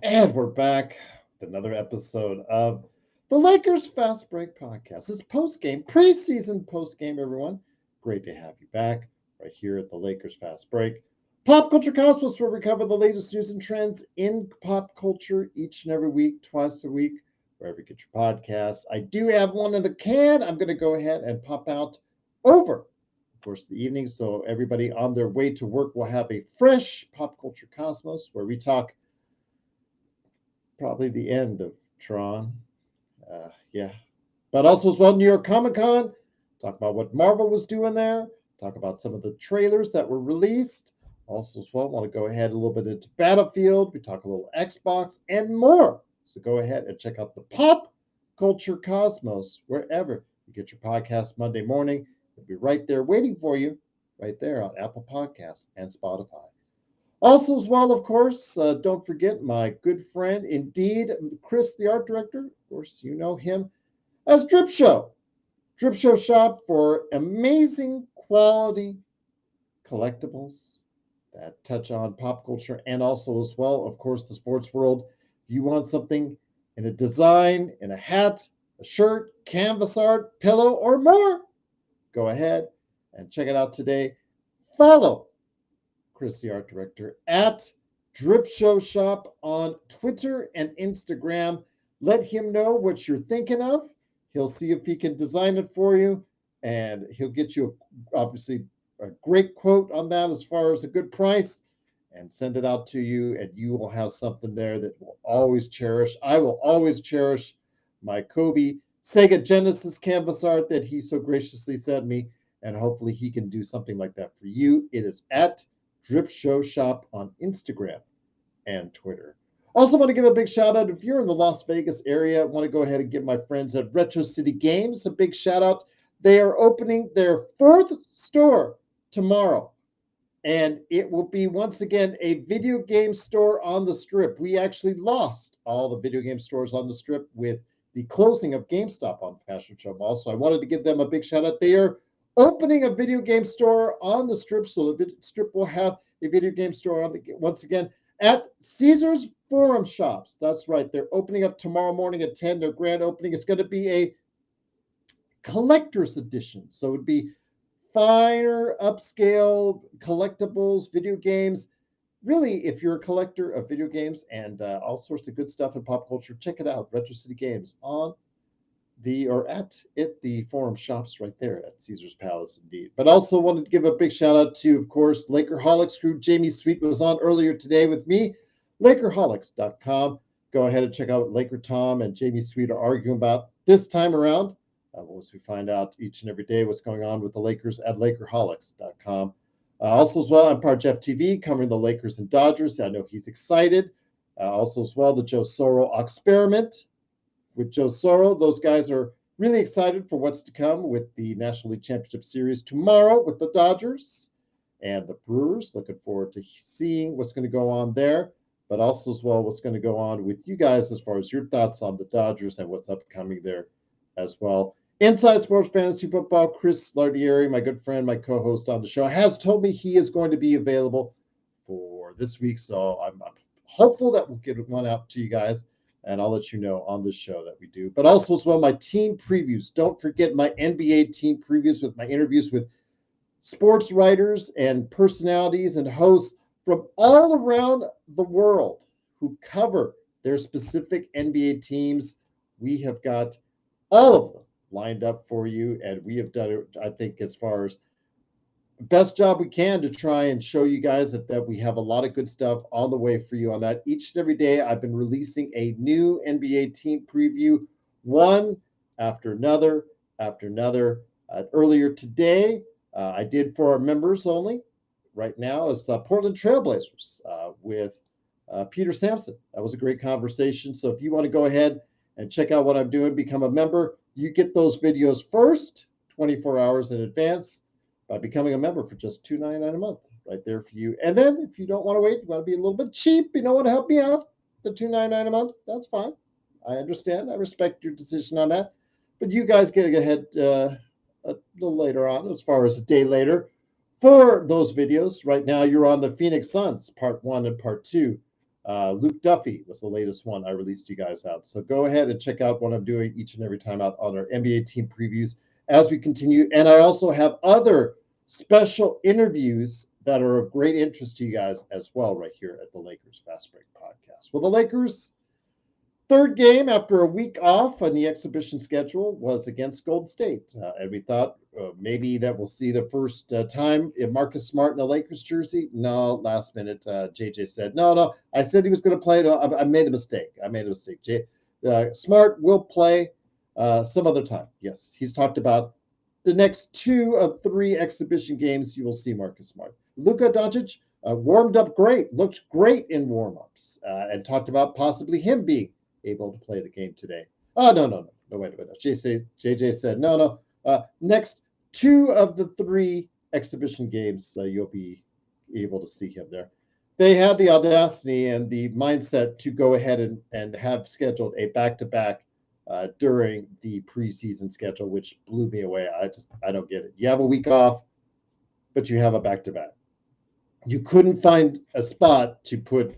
And we're back with another episode of the Lakers Fast Break Podcast. It's post-game, preseason post-game, everyone. Great to have you back right here at the Lakers Fast Break. Pop Culture Cosmos, where we cover the latest news and trends in pop culture each and every week, twice a week, wherever you get your podcasts. I do have one in the can. I'm going to go ahead and pop out over of course, the evening. So everybody on their way to work will have a fresh Pop Culture Cosmos where we talk probably the end of Tron. Yeah. But also as well, New York Comic Con. Talk about what Marvel was doing there. Talk about some of the trailers that were released. Also as well, want to go ahead a little bit into Battlefield. We talk a little Xbox and more. So go ahead and check out the Pop Culture Cosmos wherever you get your podcast Monday morning. It'll be right there waiting for you, right there on Apple Podcasts and Spotify. Also, as well, of course, don't forget my good friend, indeed, Chris, the art director. Of course, you know him as Drip Show. Drip Show shop for amazing quality collectibles that touch on pop culture and also, as well, of course, the sports world. If you want something in a design, in a hat, a shirt, canvas art, pillow, or more, go ahead and check it out today. Follow Chris, the art director, at Drip Show Shop on Twitter and Instagram. Let him know what you're thinking of. He'll see if he can design it for you, and he'll get you, obviously, a great quote on that as far as a good price, and send it out to you, and you will have something there that will always cherish. I will always cherish my Kobe Sega Genesis canvas art that he so graciously sent me, and hopefully he can do something like that for you. It is at Drip Show Shop on Instagram and Twitter. Also want to give a big shout out if you're in the Las Vegas area. I want to go ahead and give my friends at Retro City Games a big shout out. They are opening their fourth store tomorrow, and it will be once again a video game store on the Strip. We actually lost all the video game stores on the Strip with the closing of GameStop on Fashion Show Mall. So I wanted to give them a big shout out. They are opening a video game store on the Strip, so the Strip will have a video game store on once again at Caesars Forum Shops. That's right. They're opening up tomorrow morning at 10. Their grand opening is going to be a collector's edition. So it would be finer, upscale collectibles, video games. Really, if you're a collector of video games and all sorts of good stuff in pop culture, check it out. Retro City Games on the forum shops right there at Caesar's Palace, indeed. But also wanted to give a big shout out to, of course, Lakerholics crew. Jamie Sweet was on earlier today with me. Lakerholics.com. Go ahead and check out Laker Tom and Jamie Sweet are arguing about this time around. Once we find out each and every day what's going on with the Lakers at Lakerholics.com. Also, as well, I'm part of Jeff TV covering the Lakers and Dodgers. I know he's excited. Also, as well, the Joe Soro experiment with Joe Soro. Those guys are really excited for what's to come with the National League Championship Series tomorrow with the Dodgers and the Brewers. Looking forward to seeing what's going to go on there, but also as well what's going to go on with you guys as far as your thoughts on the Dodgers and what's upcoming there as well. Inside Sports Fantasy Football, Chris Lardieri, my good friend, my co-host on the show, has told me he is going to be available for this week. So I'm hopeful that we'll get one out to you guys, and I'll let you know on this show that we do. But also as well, my team previews. Don't forget my NBA team previews with my interviews with sports writers and personalities and hosts from all around the world who cover their specific NBA teams. We have got all of them lined up for you, and we have done it, I think, as far as best job we can to try and show you guys that we have a lot of good stuff on the way for you on that. Each and every day, I've been releasing a new NBA team preview, one after another, after another. Earlier today, I did for our members only. Right now is Portland Trailblazers with Peter Sampson. That was a great conversation. So if you want to go ahead and check out what I'm doing, become a member, you get those videos first, 24 hours in advance, by becoming a member for just $2.99 a month, right there for you. And then if you don't want to wait, you want to be a little bit cheap, you don't want to help me out, the $2.99 a month, that's fine. I understand. I respect your decision on that. But you guys get ahead a little later on, as far as a day later, for those videos. Right now, you're on the Phoenix Suns, part 1 and part 2 Luke Duffy was the latest one I released you guys out. So go ahead and check out what I'm doing each and every time out on our NBA team previews as we continue. And I also have other special interviews that are of great interest to you guys as well right here at the Lakers Fast Break Podcast. Well, the Lakers' third game after a week off on the exhibition schedule was against Golden State. And we thought maybe that we'll see the first time in Marcus Smart in the Lakers jersey. No, last minute, JJ said, no, I said he was going to play. No, I made a mistake. Smart will play some other time. Yes, he's talked about the next 2 of 3 exhibition games you will see Marcus Smart. Luka Doncic warmed up great, looked great in warm-ups, and talked about possibly him being able to play the game today. Oh, no, wait a minute. JJ said, no. Next 2 of the 3 exhibition games, you'll be able to see him there. They had the audacity and the mindset to go ahead and have scheduled a back-to-back during the preseason schedule, which blew me away. I don't get it. You have a week off, but you have a back-to-back. You couldn't find a spot to put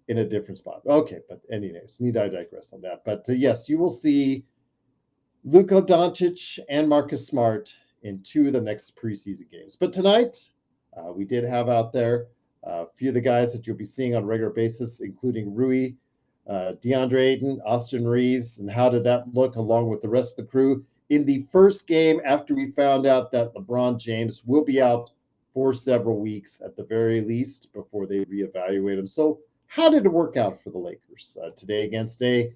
in a different spot. Okay, but anyways, need I digress on that? But yes, you will see Luka Doncic and Marcus Smart in 2 of the next preseason games. But tonight, we did have out there a few of the guys that you'll be seeing on a regular basis, including Rui, DeAndre Ayton, Austin Reeves, and how did that look along with the rest of the crew in the first game after we found out that LeBron James will be out for several weeks at the very least before they reevaluate him. So how did it work out for the Lakers today against a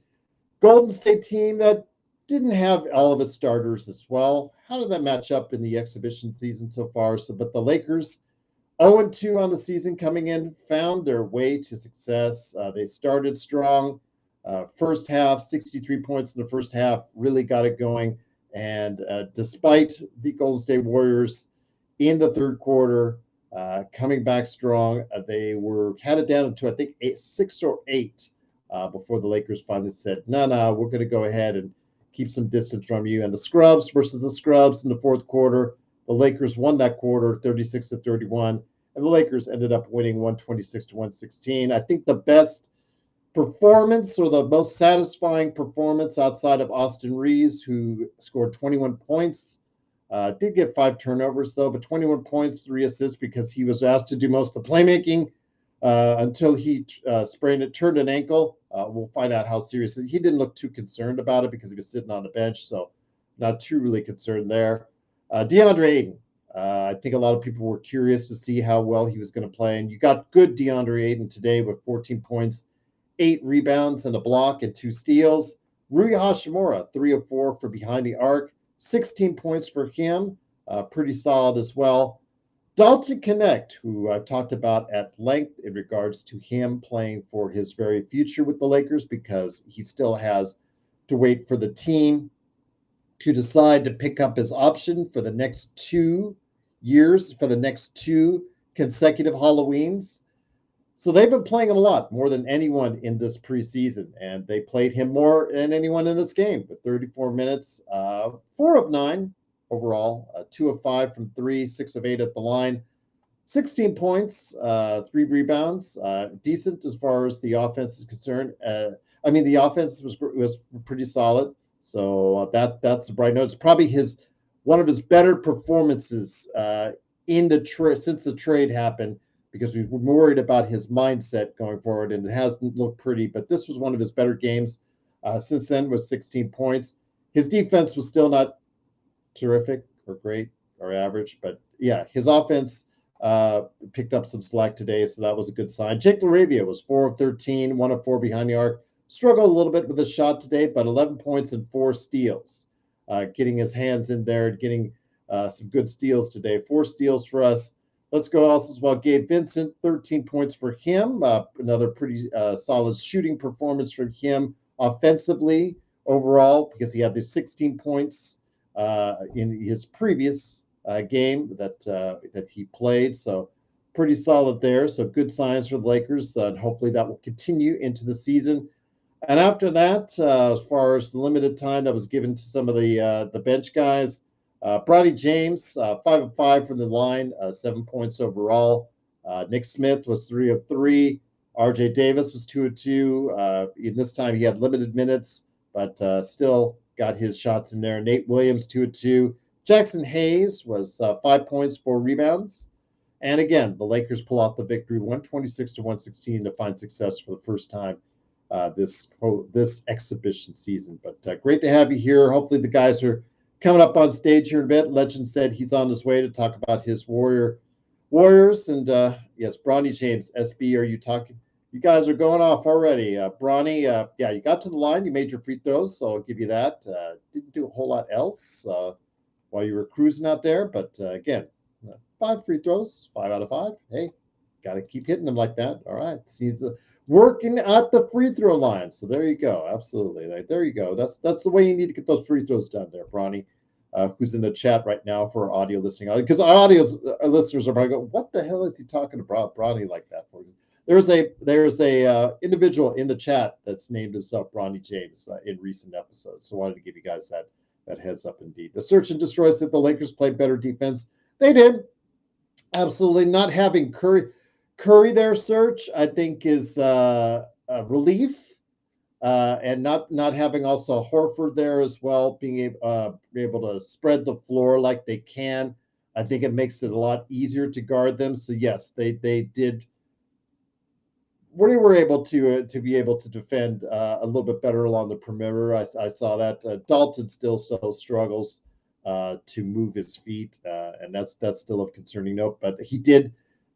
Golden State team that didn't have all of its starters as well? How did that match up in the exhibition season so far? But the Lakers, 0-2 on the season coming in, found their way to success. They started strong. First half, 63 points in the first half, really got it going. And despite the Golden State Warriors in the third quarter, coming back strong. They had it down to, I think, 6 or 8 before the Lakers finally said, no, we're going to go ahead and keep some distance from you. And the Scrubs versus the Scrubs in the fourth quarter, the Lakers won that quarter 36-31, and the Lakers ended up winning 126-116. I think the best performance or the most satisfying performance outside of Austin Reeves, who scored 21 points, did get 5 turnovers, though, but 21 points, 3 assists because he was asked to do most of the playmaking until he turned an ankle. We'll find out how serious. He didn't look too concerned about it because he was sitting on the bench, so not too really concerned there. DeAndre Ayton, I think a lot of people were curious to see how well he was going to play, and you got good DeAndre Ayton today with 14 points, 8 rebounds, and a block, and 2 steals. Rui Hachimura, 3 of 4 for behind the arc. 16 points for him, pretty solid as well. Dalton Connect, who I've talked about at length in regards to him playing for his very future with the Lakers, because he still has to wait for the team to decide to pick up his option for the next 2 years, for the next 2 consecutive Halloweens. So they've been playing him a lot, more than anyone in this preseason, and they played him more than anyone in this game with 34 minutes, 4 of 9 overall, 2 of 5 from 3, 6 of 8 at the line, 16 points, 3 rebounds, decent as far as the offense is concerned. The offense was pretty solid, so that's a bright note. It's probably one of his better performances in since the trade happened, because we were worried about his mindset going forward, and it hasn't looked pretty. But this was one of his better games since then, with 16 points. His defense was still not terrific or great or average, but yeah, his offense picked up some slack today, so that was a good sign. Jake LaRavia was 4 of 13, 1 of 4 behind the arc. Struggled a little bit with his shot today, but 11 points and 4 steals. Getting his hands in there, getting some good steals today. 4 steals for us. Let's go also as well. Gabe Vincent, 13 points for him. Another pretty solid shooting performance from him offensively overall, because he had the 16 points in his previous game that he played. So pretty solid there. So good signs for the Lakers, and hopefully that will continue into the season. And after that, as far as the limited time that was given to some of the bench guys, Brodie James, 5 of 5 from the line, 7 points overall. Nick Smith was 3 of 3. RJ Davis was 2 of 2. In this time, he had limited minutes, but still got his shots in there. Nate Williams, 2 of 2. Jackson Hayes was 5 points, 4 rebounds. And again, the Lakers pull out the victory, 126 to 116, to find success for the first time this exhibition season. But great to have you here. Hopefully, the guys are coming up on stage here in a bit. Legend said he's on his way to talk about his Warriors. And yes, Bronny James, SB, are you talking? You guys are going off already. Bronny, yeah, you got to the line. You made your free throws, so I'll give you that. Didn't do a whole lot else while you were cruising out there. But again, 5 free throws, 5 out of 5. Hey, got to keep hitting them like that. All right. See, working at the free throw line. So there you go. Absolutely. There you go. That's the way you need to get those free throws done there, Bronny. Who's in the chat right now for audio listening, because our listeners are probably going, what the hell is he talking about Bronny like that for? There's a individual in the chat that's named himself Bronny James in recent episodes, so I wanted to give you guys that heads up. Indeed, the search and destroy said the Lakers played better defense. They did. Absolutely. Not having Curry there, search, I think, is a relief. And not having also Horford there as well, being able to spread the floor like they can, I think it makes it a lot easier to guard them. So yes, they did. We were able to be able to defend a little bit better along the perimeter. I saw that Dalton still struggles to move his feet, and that's still a concerning note. But he did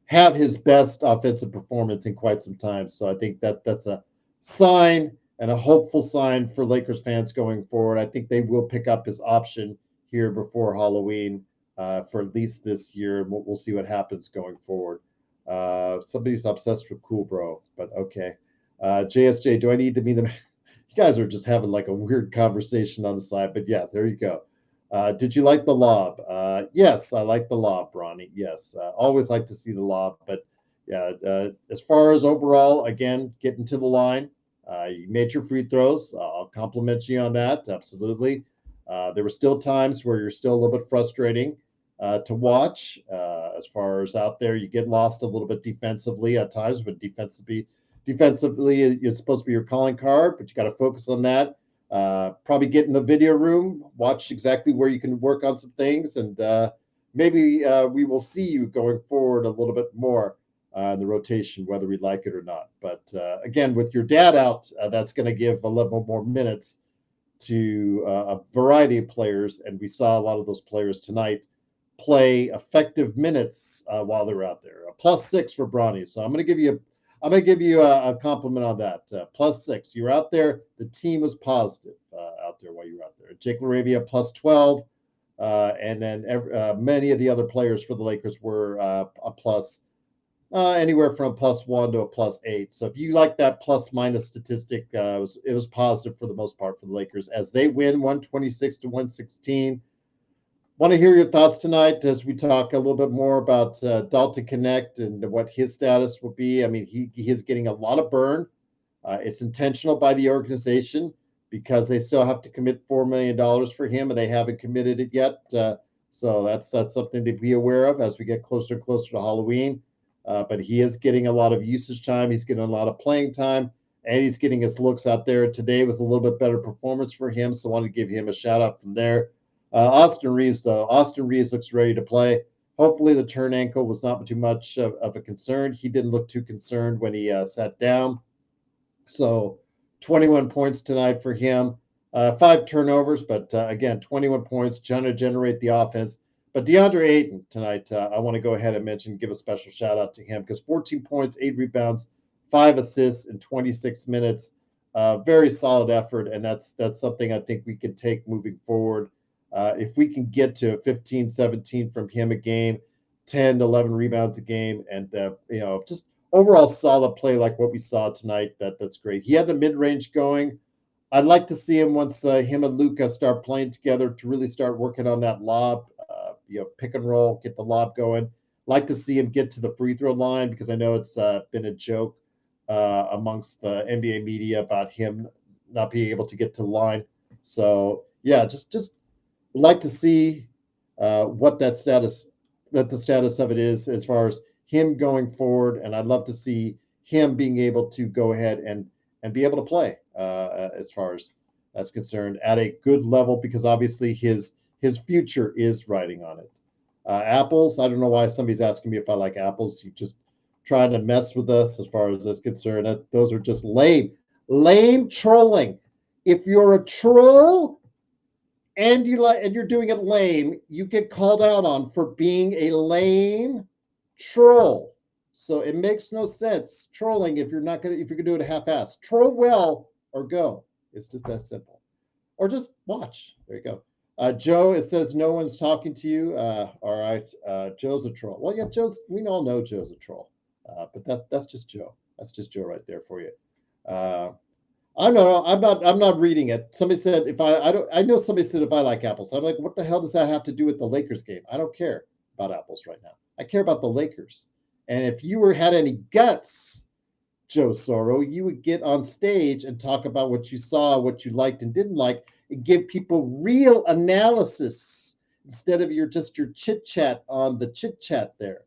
have his best offensive performance in quite some time. So I think that's a sign and a hopeful sign for Lakers fans going forward. I think they will pick up his option here before Halloween for at least this year. We'll see what happens going forward. Somebody's obsessed with Cool Bro, but okay. JSJ, do I need to meet them? You guys are just having like a weird conversation on the side, but yeah, there you go. Did you like the lob? Yes, I like the lob, Bronny. Yes, always like to see the lob. But yeah, as far as overall, again, getting to the line, you made your free throws. I'll compliment you on that. Absolutely. There were still times where you're still a little bit frustrating to watch. As far as out there, you get lost a little bit defensively at times, but defensively, it's supposed to be your calling card, but you got to focus on that. Probably get in the video room, watch exactly where you can work on some things, and maybe we will see you going forward a little bit more in the rotation, whether we like it or not. But again, with your dad out, that's going to give a little more minutes to a variety of players, and we saw a lot of those players tonight play effective minutes while they're out there. A +6 for Bronny. So I'm going to give you a compliment on that. +6. You're out there. The team was positive out there while you were out there. Jake LaRavia +12, and then many of the other players for the Lakers were a plus, anywhere from a +1 to a +8. So if you like that plus-minus statistic, it was positive for the most part for the Lakers as they win 126 to 116. Want to hear your thoughts tonight as we talk a little bit more about Dalton Connect and what his status will be. I mean, he is getting a lot of burn. It's intentional by the organization because they still have to commit $4 million for him, and they haven't committed it yet. So that's something to be aware of as we get closer and closer to Halloween. But he is getting a lot of usage time. He's getting a lot of playing time, and he's getting his looks out there. Today was a little bit better performance for him, so I wanted to give him a shout out from there. Austin Reeves, though. Austin Reeves looks ready to play. Hopefully the turn ankle was not too much of a concern. He didn't look too concerned when he sat down. So 21 points tonight for him. 5 turnovers, but again, 21 points, trying to generate the offense. But DeAndre Ayton tonight, I want to go ahead and give a special shout out to him because 14 points, 8 rebounds, 5 assists in 26 minutes. Very solid effort, and that's something I think we can take moving forward. If we can get to 15, 17 from him a game, 10, 11 rebounds a game, and just overall solid play like what we saw tonight, that's great. He had the mid-range going. I'd like to see him once him and Luka start playing together to really start working on that lob, pick and roll, get the lob going. Like to see him get to the free throw line because I know it's been a joke amongst the NBA media about him not being able to get to the line. So yeah, just like to see what the status of it is as far as him going forward, and I'd love to see him being able to go ahead and be able to play as far as that's concerned at a good level, because obviously his future is riding on it. Apples, I don't know why somebody's asking me if I like apples. You just trying to mess with us as far as that's concerned. Those are just lame trolling. If you're a troll and you're doing it lame, you get called out on for being a lame troll. So it makes no sense trolling if you're gonna do it half-ass. Troll well or go. It's just that simple. Or just watch. There you go. Joe, it says no one's talking to you. All right, Joe's a troll. Well, yeah, we all know Joe's a troll, but that's just Joe. That's just Joe right there for you. I'm not reading it. Somebody said if I don't I know somebody said if I like apples. I'm like, what the hell does that have to do with the Lakers game? I don't care about apples right now. I care about the Lakers. And if you had any guts, Joe Soro, you would get on stage and talk about what you saw, what you liked and didn't like, and give people real analysis instead of your chit chat on the chit chat there.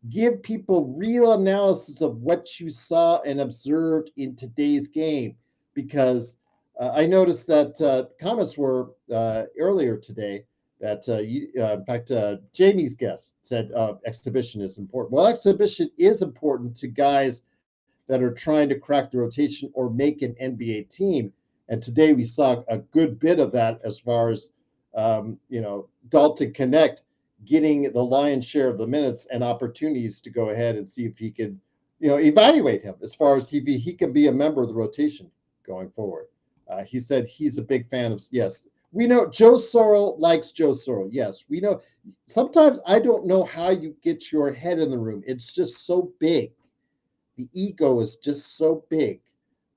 Give people real analysis of what you saw and observed in today's game, because I noticed that comments were earlier today that in fact, Jamie's guest said exhibition is important. Well, exhibition is important to guys that are trying to crack the rotation or make an NBA team. And today we saw a good bit of that as far as, Dalton Connect getting the lion's share of the minutes and opportunities to go ahead and see if he can, evaluate him as far as he can be a member of the rotation going forward. He said he's a big fan of, yes, we know Joe Soro likes Joe Soro. Yes, we know. Sometimes I don't know how you get your head in the room. It's just so big. The ego is just so big,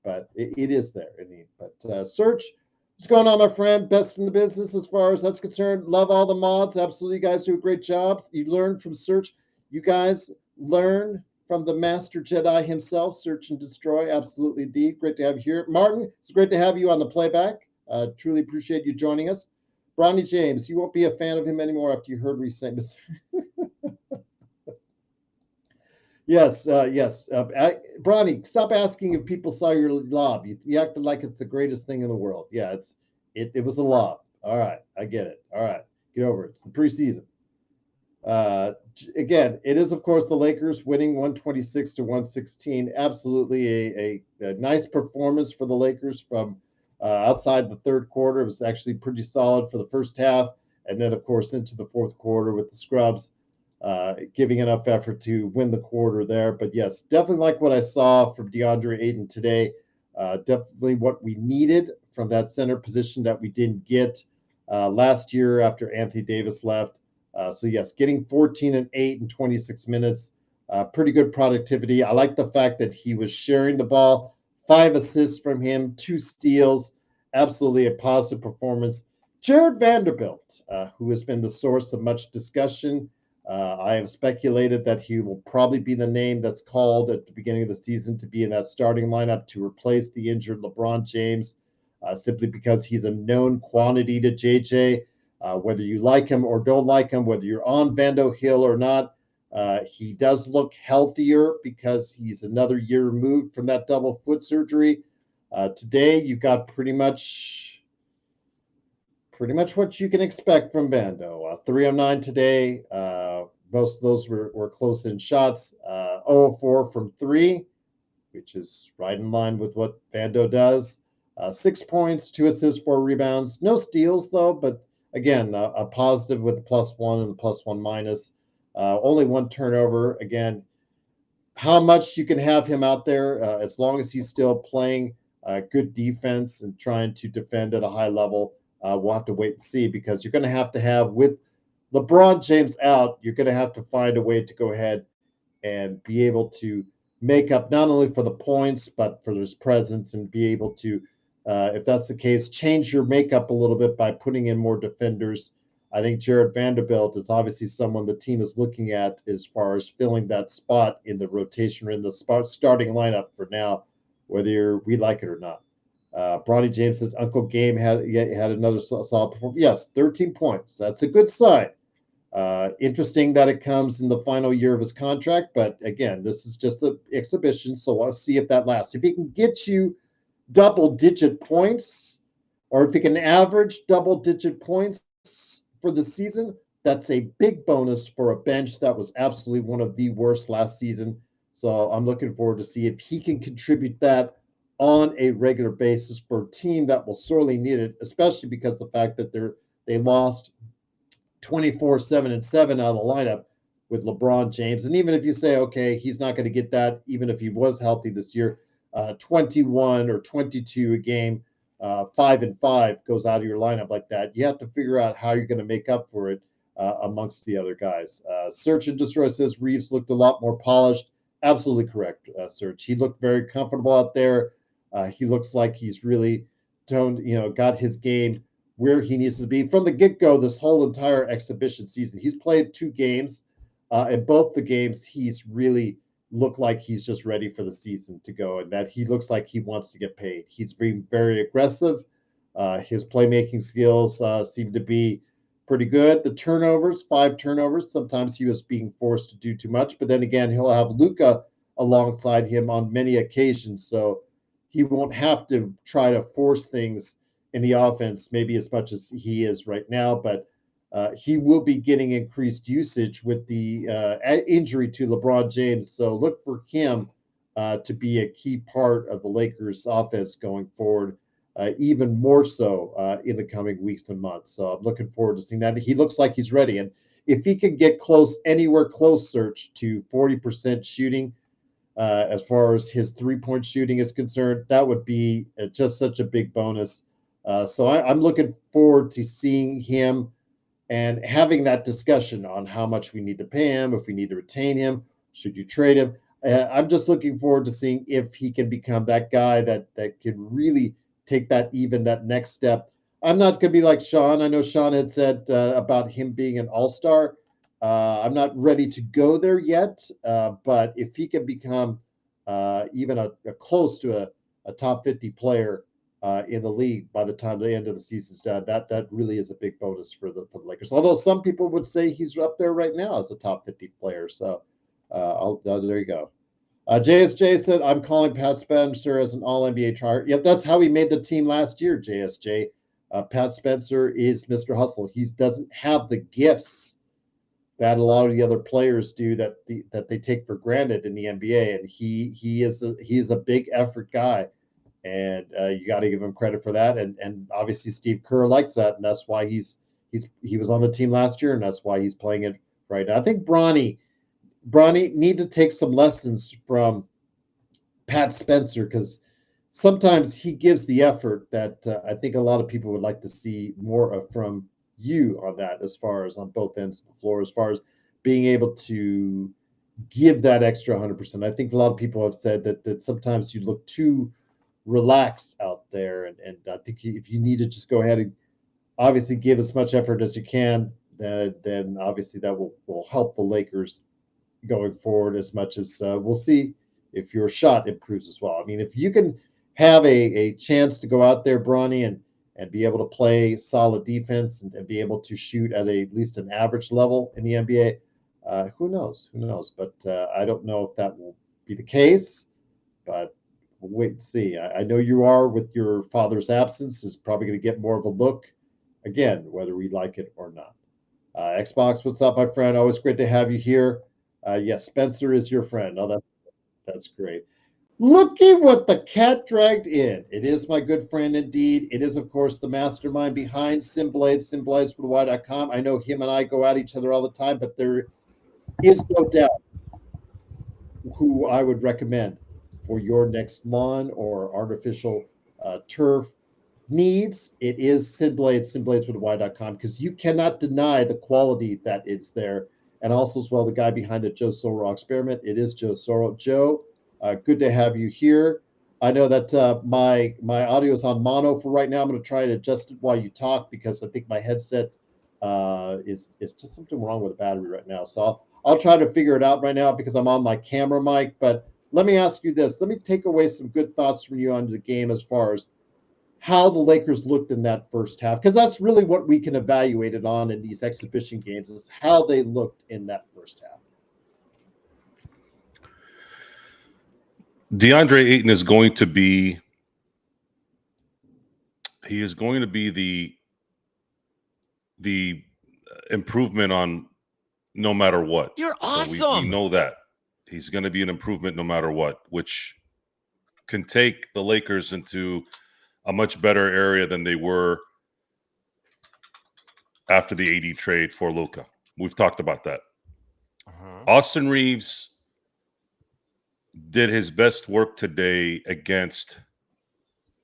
but it is there. But Search, what's going on, my friend? Best in the business as far as that's concerned. Love all the mods. Absolutely, you guys do a great job. You learn from Search. You guys learn from the Master Jedi himself, Search and Destroy. Absolutely, indeed. Great to have you here. Martin, it's great to have you on the playback. Truly appreciate you joining us. Bronny James, you won't be a fan of him anymore after you heard me say this. Yes, yes. Bronny, stop asking if people saw your lob. You acted like it's the greatest thing in the world. Yeah, it was a lob. All right, I get it. All right, get over it. It's the preseason. Again, it is, of course, the Lakers winning 126 to 116. Absolutely a nice performance for the Lakers from outside the third quarter. It was actually pretty solid for the first half. And then, of course, into the fourth quarter with the scrubs, giving enough effort to win the quarter there. But yes, definitely like what I saw from DeAndre Ayton today. Definitely what we needed from that center position that we didn't get last year after Anthony Davis left. So yes, getting 14 and 8 in 26 minutes, pretty good productivity. I like the fact that he was sharing the ball, 5 assists from him, 2 steals, absolutely a positive performance. Jared Vanderbilt, who has been the source of much discussion. I have speculated that he will probably be the name that's called at the beginning of the season to be in that starting lineup to replace the injured LeBron James, simply because he's a known quantity to JJ. Whether you like him or don't like him, whether you're on Vando Hill or not, he does look healthier because he's another year removed from that double foot surgery. Today, you got pretty much what you can expect from Vando. 3 of 9 today. Most of those were close in shots. 0 of 4 from 3, which is right in line with what Vando does. 6 points, 2 assists, 4 rebounds. No steals, though, but again, a positive with the +1 and the +1 minus. Only 1 turnover. Again, how much you can have him out there as long as he's still playing good defense and trying to defend at a high level. We'll have to wait and see, because you're going to have with LeBron James out, you're going to have to find a way to go ahead and be able to make up not only for the points, but for his presence, and be able to, if that's the case, change your makeup a little bit by putting in more defenders. I think Jared Vanderbilt is obviously someone the team is looking at as far as filling that spot in the rotation or in the starting lineup for now, whether we like it or not. Bronny James says Uncle Game had another solid performance. Yes, 13 points. That's a good sign. Interesting that it comes in the final year of his contract, but again, this is just the exhibition, so I'll see if that lasts. If he can get you double-digit points, or if he can average double-digit points for the season, that's a big bonus for a bench that was absolutely one of the worst last season. So I'm looking forward to see if he can contribute that on a regular basis for a team that will sorely need it, especially because the fact that they lost 24, 7, and 7 out of the lineup with LeBron James. And even if you say, okay, he's not going to get that, even if he was healthy this year, 21 or 22 a game, 5 and 5 goes out of your lineup like that. You have to figure out how you're going to make up for it amongst the other guys. Search and Destroy says Reeves looked a lot more polished. Absolutely correct, Search. He looked very comfortable out there. He looks like he's really got his game where he needs to be from the get-go. This whole entire exhibition season, he's played 2 games. In both the games, he's really looked like he's just ready for the season to go, and that he looks like he wants to get paid. He's being very aggressive. His playmaking skills seem to be pretty good. The turnovers, 5 turnovers. Sometimes he was being forced to do too much, but then again, he'll have Luka alongside him on many occasions, so he won't have to try to force things in the offense maybe as much as he is right now, but he will be getting increased usage with the injury to LeBron James. So look for him to be a key part of the Lakers offense going forward, even more so in the coming weeks and months. So I'm looking forward to seeing that. He looks like he's ready. And if he can get anywhere close, Search, to 40% shooting, as far as his three-point shooting is concerned, that would be just such a big bonus. So I'm looking forward to seeing him and having that discussion on how much we need to pay him, if we need to retain him, should you trade him. I'm just looking forward to seeing if he can become that guy that can really take that next step. I'm not going to be like Sean. I know Sean had said about him being an all-star. I'm not ready to go there yet, but if he can become even a close to a top 50 player in the league by the time the end of the season's done, that really is a big bonus for the Lakers. Although some people would say he's up there right now as a top 50 player. So there you go. JSJ said, I'm calling Pat Spencer as an all NBA tryhard. Yep, that's how he made the team last year, JSJ. Pat Spencer is Mr. Hustle. He doesn't have the gifts that a lot of the other players do that they take for granted in the NBA, and he is a big effort guy, and you got to give him credit for that. And obviously Steve Kerr likes that, and that's why he was on the team last year, and that's why he's playing it right now. I think Bronny need to take some lessons from Pat Spencer, because sometimes he gives the effort that I think a lot of people would like to see more of from you on that, as far as on both ends of the floor, as far as being able to give that extra 100%. I think a lot of people have said that sometimes you look too relaxed out there, and I think if you need to just go ahead and obviously give as much effort as you can, then obviously that will help the Lakers going forward, as much as we'll see if your shot improves as well. I mean, if you can have a chance to go out there, Bronny, and be able to play solid defense and be able to shoot at least an average level in the NBA, who knows? But I don't know if that will be the case, but we'll wait and see. I know you are, with your father's absence, is probably going to get more of a look, again, whether we like it or not. Xbox, what's up, my friend? Always great to have you here. Yes, Spencer is your friend. Oh, that's great. Look at what the cat dragged in. It is my good friend indeed. It is, of course, the mastermind behind SimBlades, SimBladesWorldwide.com. I know him and I go at each other all the time, but there is no doubt who I would recommend for your next lawn or artificial turf needs. It is SimBlades, SimBladesWorldwide.com, because you cannot deny the quality that it's there. And also, as well, the guy behind the Joe Soro experiment. It is Joe Soro. Joe, good to have you here. I know that my audio is on mono for right now. I'm going to try to adjust it while you talk, because I think my headset is just something wrong with the battery right now. So I'll try to figure it out right now, because I'm on my camera mic. But let me ask you this. Let me take away some good thoughts from you on the game, as far as how the Lakers looked in that first half, because that's really what we can evaluate it on in these exhibition games, is how they looked in that first half. DeAndre Ayton is going to be the improvement on no matter what. You're awesome. So we know that. He's going to be an improvement no matter what, which can take the Lakers into a much better area than they were after the AD trade for Luka. We've talked about that. Austin Reeves did his best work today against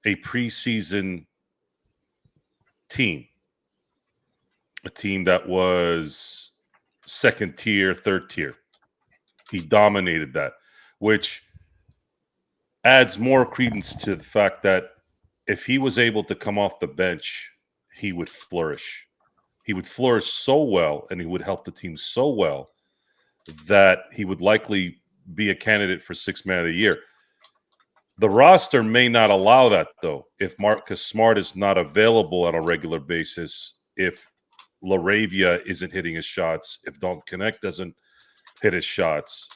a preseason team, a team that was second tier, third tier. He dominated that, which adds more credence to the fact that if he was able to come off the bench, he would flourish. He would flourish so well, and he would help the team so well that he would likely be a candidate for Sixth Man of the Year. The roster may not allow that, though, if Marcus Smart is not available on a regular basis, if LaRavia isn't hitting his shots, if Dalton Connect doesn't hit his shots.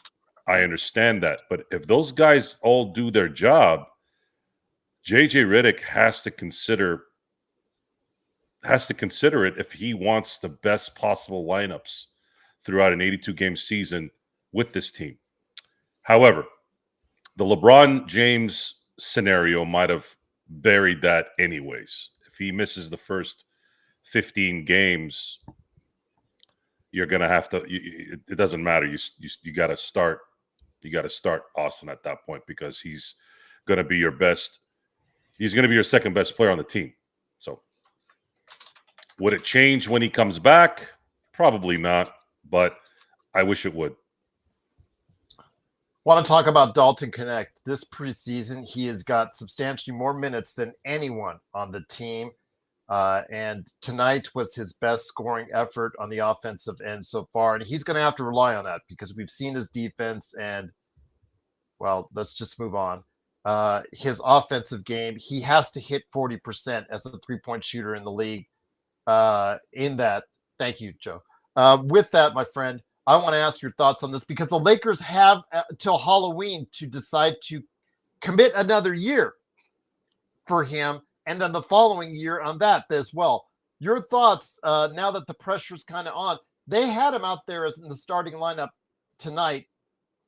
I understand that. But if those guys all do their job, JJ Redick has to consider it if he wants the best possible lineups throughout an 82-game season with this team. However, the LeBron James scenario might have buried that anyways. If he misses the first 15 games, you're going to have to it doesn't matter. You got to start. You got to start Austin at that point, because he's going to be your best. He's going to be your second best player on the team. So would it change when he comes back? Probably not, but I wish it would. Want to talk about Dalton Connect. This preseason, he has got substantially more minutes than anyone on the team. And tonight was his best scoring effort on the offensive end so far. And he's going to have to rely on that, because we've seen his defense and, well, let's just move on. His offensive game, he has to hit 40% as a three-point shooter in the league. In that, thank you, Joe. With that, my friend, I want to ask your thoughts on this, because the Lakers have till Halloween to decide to commit another year for him, and then the following year on that as well. Your thoughts now that the pressure's kind of on. They had him out there as in the starting lineup tonight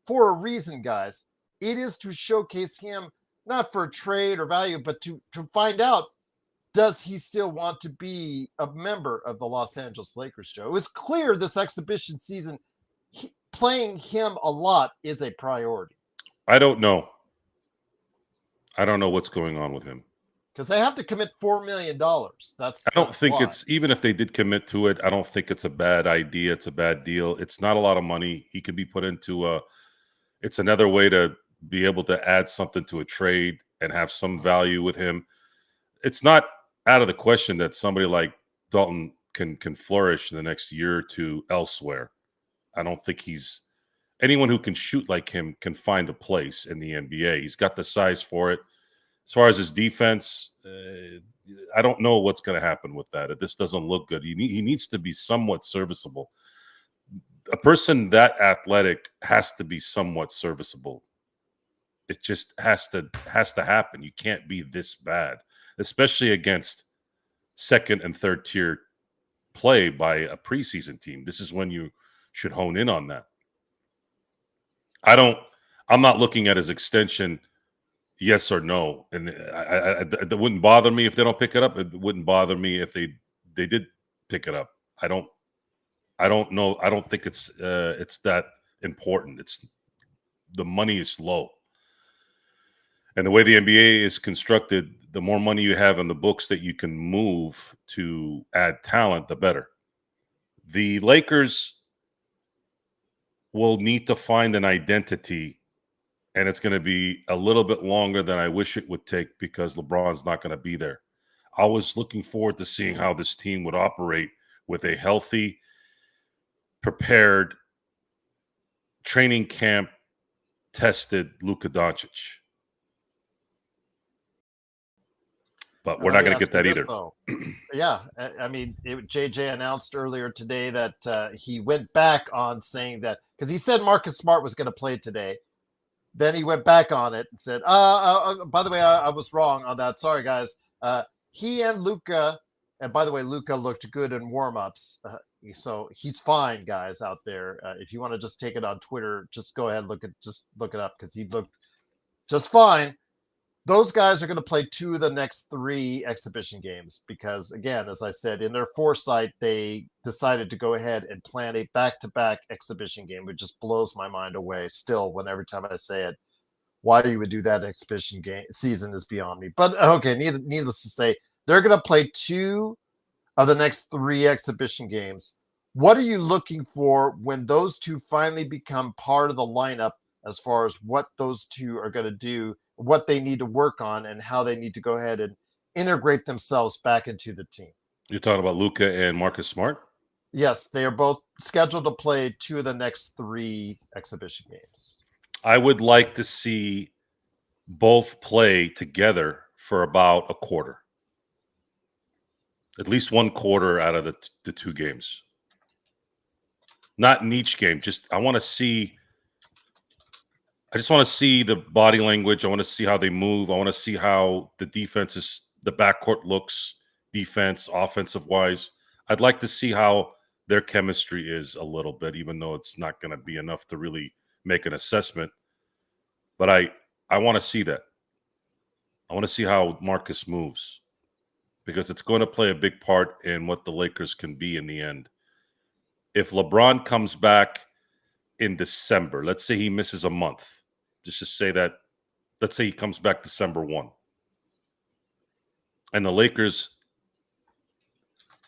for a reason, guys. It is to showcase him, not for a trade or value, but to find out, does he still want to be a member of the Los Angeles Lakers, Joe? It was clear this exhibition season, playing him a lot is a priority. I don't know. I don't know what's going on with him. Because they have to commit $4 million. I don't think it's, even if they did commit to it, I don't think it's a bad idea. It's a bad deal. It's not a lot of money. He could be put into it's another way to be able to add something to a trade and have some value with him. It's not out of the question that somebody like Dalton can flourish in the next year or two elsewhere. I don't think anyone who can shoot like him can find a place in the NBA. He's got the size for it. As far as his defense, I don't know what's going to happen with that. This doesn't look good. He needs to be somewhat serviceable. A person that athletic has to be somewhat serviceable. It just has to happen. You can't be this bad, especially against second and third tier play by a preseason team. This is when you should hone in on that. I'm not looking at his extension, yes or no. And it wouldn't bother me if they don't pick it up. It wouldn't bother me if they did pick it up. I don't know. I don't think it's that important. The money is low. And the way the NBA is constructed, the more money you have in the books that you can move to add talent, the better. The Lakers will need to find an identity, and it's going to be a little bit longer than I wish it would take, because LeBron's not going to be there. I was looking forward to seeing how this team would operate with a healthy, prepared, training camp tested Luka Doncic. But we're not going to get that either. Yeah, I mean, JJ announced earlier today that he went back on saying that because he said Marcus Smart was going to play today. Then he went back on it and said, by the way, I was wrong on that. Sorry, guys. He and Luka, and by the way, Luka looked good in warm-ups. So he's fine, guys, out there. If you want to just take it on Twitter, just go ahead, look it up because he looked just fine. Those guys are going to play 2 of the next 3 exhibition games because, again, as I said, in their foresight, they decided to go ahead and plan a back-to-back exhibition game, which just blows my mind away still every time I say it. Why you would do that exhibition game season is beyond me. But, okay, needless to say, they're going to play 2 of the next 3 exhibition games. What are you looking for when those 2 finally become part of the lineup as far as what those 2 are going to do, what they need to work on, and how they need to go ahead and integrate themselves back into the team? You're talking about Luka and Marcus Smart? Yes, they are both scheduled to play 2 of the next 3 exhibition games. I would like to see both play together for about a quarter. At least 1 quarter out of the 2 games. Not in each game. I want to see. I just want to see the body language. I want to see how they move. I want to see how the backcourt looks, defense, offensive wise. I'd like to see how their chemistry is a little bit, even though it's not going to be enough to really make an assessment. But I want to see that. I want to see how Marcus moves because it's going to play a big part in what the Lakers can be in the end. If LeBron comes back in December, let's say he misses a month. Just say that, let's say he comes back December 1. And the Lakers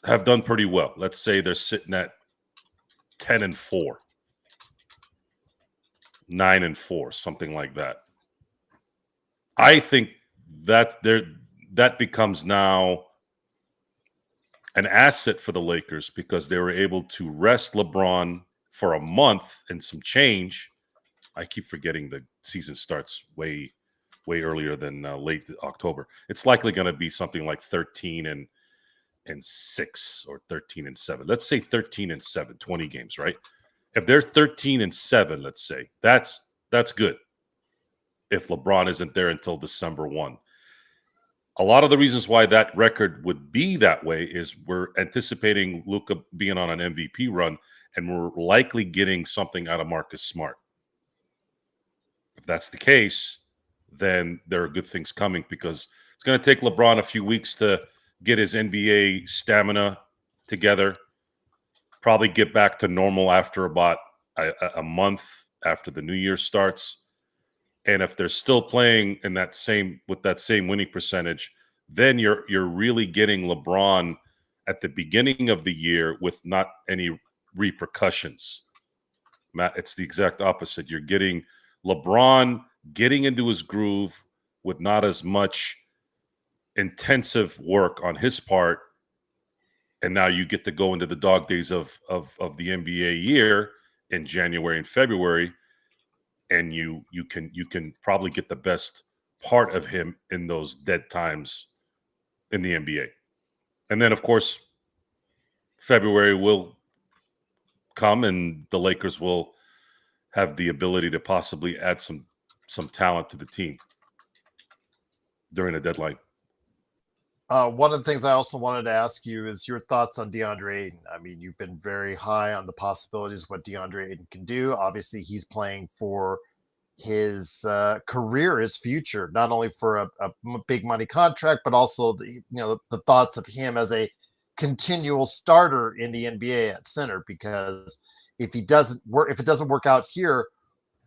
have done pretty well. Let's say they're sitting at 10-4, 9-4, something like that. I think that becomes now an asset for the Lakers because they were able to rest LeBron for a month and some change. I keep forgetting the season starts way earlier than late October. It's likely going to be something like 13-6 or 13-7. Let's say 13-7, 20 games, right? If they're 13-7, let's say, that's good. If LeBron isn't there until December 1. A lot of the reasons why that record would be that way is we're anticipating Luka being on an MVP run, and we're likely getting something out of Marcus Smart. If that's the case, then there are good things coming because it's going to take LeBron a few weeks to get his NBA stamina together, probably get back to normal after about a month after the new year starts. And if they're still playing with that same winning percentage, then you're really getting LeBron at the beginning of the year with not any repercussions. Matt, it's the exact opposite. You're getting LeBron getting into his groove with not as much intensive work on his part. And now you get to go into the dog days of the NBA year in January and February. And you can probably get the best part of him in those dead times in the NBA. And then, of course, February will come and the Lakers will have the ability to possibly add some talent to the team during the deadline. One of the things I also wanted to ask you is your thoughts on DeAndre Ayton. I mean, you've been very high on the possibilities of what DeAndre Ayton can do. Obviously, he's playing for his career, his future, not only for a big money contract, but also the thoughts of him as a continual starter in the NBA at center. Because if it doesn't work out here,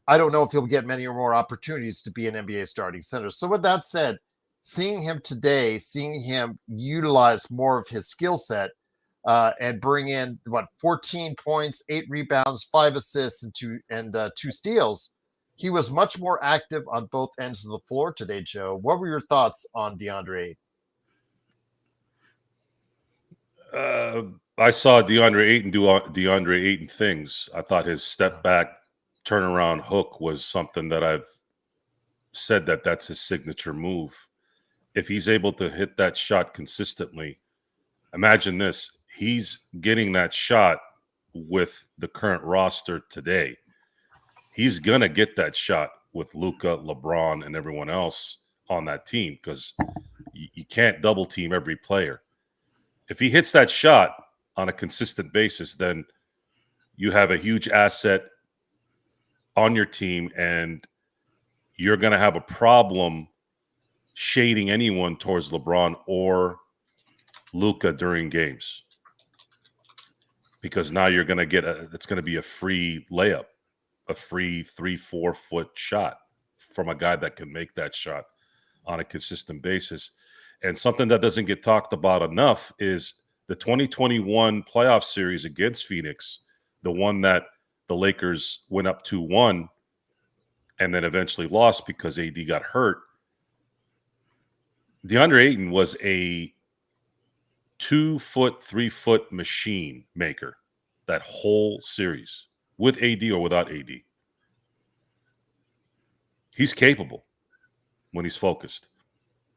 I don't know if he'll get many or more opportunities to be an NBA starting center. So with that said, seeing him today, seeing him utilize more of his skill set and bring in 14 points, 8 rebounds, 5 assists, and 2 steals. He was much more active on both ends of the floor today, Joe. What were your thoughts on DeAndre Ayton? I saw DeAndre Ayton do DeAndre Ayton things. I thought his step back turnaround hook was something that I've said that's his signature move if he's able to hit that shot consistently, imagine this. He's getting that shot with the current roster today. He's going to get that shot with Luka, LeBron, and everyone else on that team because you can't double team every player. If he hits that shot on a consistent basis, then you have a huge asset on your team, and you're going to have a problem shading anyone towards LeBron or Luka during games because now you're going to get it's going to be a free layup, a free 3-4 foot shot from a guy that can make that shot on a consistent basis. And something that doesn't get talked about enough is the 2021 playoff series against Phoenix, the one that the Lakers went up 2-1 and then eventually lost because AD got hurt. DeAndre Ayton was a 2-foot, 3-foot machine maker that whole series with AD or without AD. He's capable when he's focused.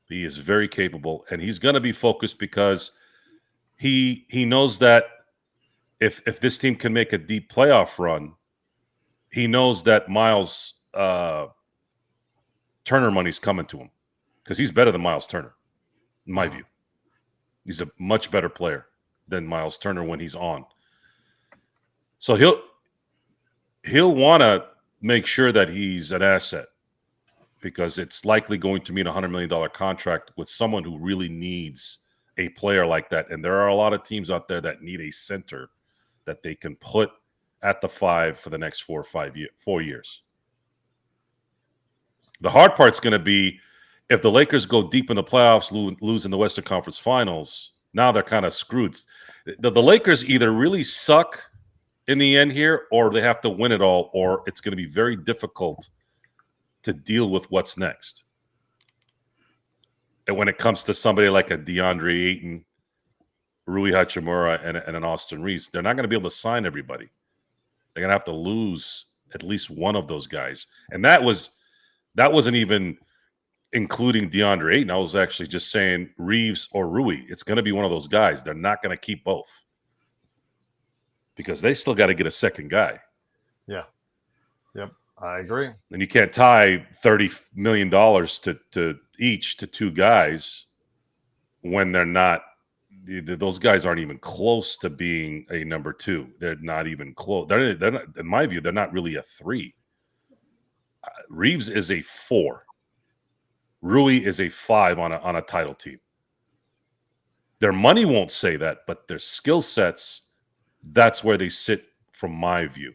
He is very capable, and he's going to be focused because he knows that if this team can make a deep playoff run, he knows that Miles Turner money's coming to him because he's better than Miles Turner, in my view. He's a much better player than Miles Turner when he's on. So he'll want to make sure that he's an asset because it's likely going to mean a $100 million contract with someone who really needs a player like that. And there are a lot of teams out there that need a center that they can put at the 5 for the next 4 years. The hard part's going to be if the Lakers go deep in the playoffs, lose in the Western Conference Finals, now they're kind of screwed. The Lakers either really suck in the end here or they have to win it all, or it's going to be very difficult to deal with what's next. And when it comes to somebody like a DeAndre Ayton, Rui Hachimura, and an Austin Reeves, they're not going to be able to sign everybody. They're going to have to lose at least one of those guys. And that wasn't even including DeAndre Ayton. I was actually just saying Reeves or Rui. It's going to be one of those guys. They're not going to keep both because they still got to get a second guy. Yeah. Yep. I agree. And you can't tie $30 million to each to two guys when they're not. Those guys aren't even close to being a number two. They're not even close. They're not, in my view, they're not really a 3. Reeves is a 4. Rui is a 5 on a title team. Their money won't say that, but their skill sets, that's where they sit from my view.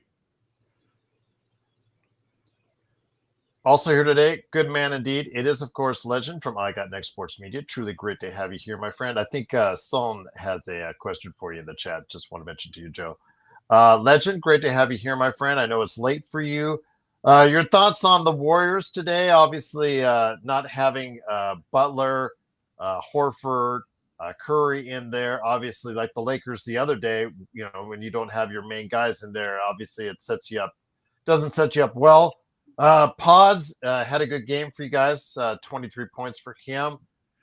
Also here today, good man indeed. It is, of course, Legend from I Got Next Sports Media. Truly great to have you here, my friend. I think Son has a question for you in the chat. Just want to mention to you, Joe. Legend, great to have you here, my friend. I know it's late for you. Your thoughts on the Warriors today? Obviously, not having Butler, Horford, Curry in there. Obviously, like the Lakers the other day, when you don't have your main guys in there, obviously it sets you up. Doesn't set you up well. Pods had a good game for you guys. 23 points for him.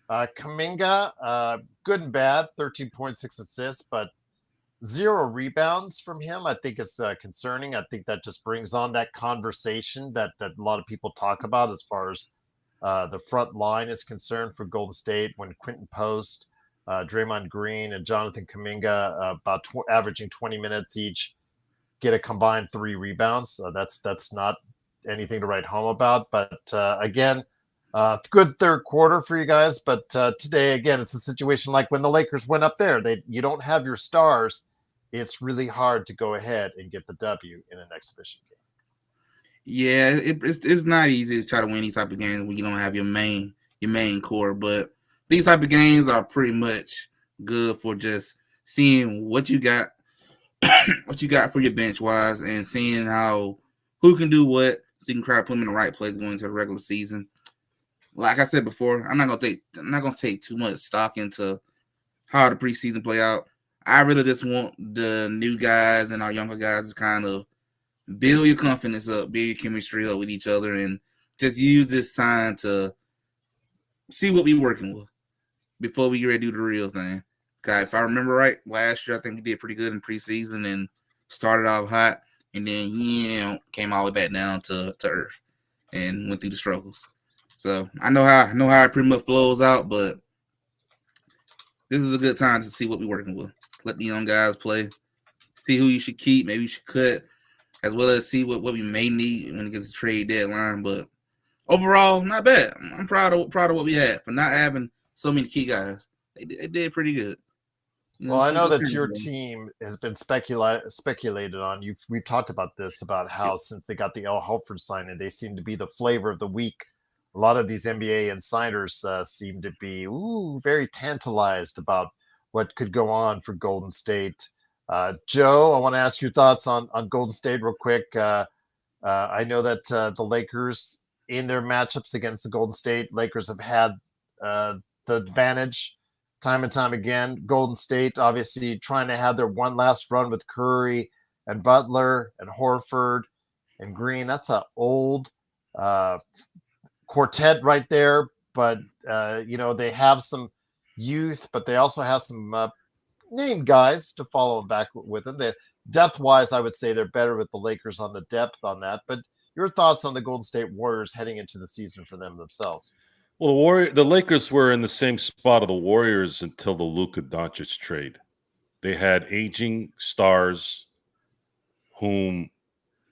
Kuminga, good and bad, 13.6 assists, but 0 rebounds from him. I think it's concerning. I think that just brings on that conversation that a lot of people talk about as far as the front line is concerned for Golden State when Quentin Post, Draymond Green, and Jonathan Kuminga averaging 20 minutes each get a combined 3 rebounds. That's not anything to write home about. But again, good third quarter for you guys. But today, again, it's a situation like when the Lakers went up there. You don't have your stars. It's really hard to go ahead and get the W in an exhibition game. Yeah, it's not easy to try to win these type of games when you don't have your main core. But these type of games are pretty much good for just seeing what you got, what you got for your bench wise, and seeing who can do what. So you can try to put them in the right place going into the regular season. Like I said before, I'm not gonna take too much stock into how the preseason play out. I really just want the new guys and our younger guys to kind of build your confidence up, build your chemistry up with each other, and just use this time to see what we working with before we get ready to do the real thing. Okay, if I remember right, last year I think we did pretty good in preseason and started off hot, and then came all the way back down to earth and went through the struggles. So I know how it pretty much flows out, but this is a good time to see what we're working with. Let the young guys play, see who you should keep, maybe you should cut, as well as see what we may need when it gets to trade deadline. But overall, not bad. I'm proud of what we had for not having so many key guys. They did pretty good. Well, I know that your team has been speculated on. We've talked about this, about how since they got the Al Horford signing, they seem to be the flavor of the week. A lot of these NBA insiders seem to be very tantalized about what could go on for Golden State. Joe, I want to ask your thoughts on Golden State real quick. I know that the Lakers, in their matchups against the Golden State, Lakers have had the advantage time and time again. Golden State obviously trying to have their one last run with Curry and Butler and Horford and Green. That's an old quartet right there. But, they have some youth, but they also have some named guys to follow back with them. Depth-wise, I would say they're better with the Lakers on the depth on that. But your thoughts on the Golden State Warriors heading into the season for them themselves? Well, the Lakers were in the same spot of the Warriors until the Luka Doncic trade. They had aging stars whom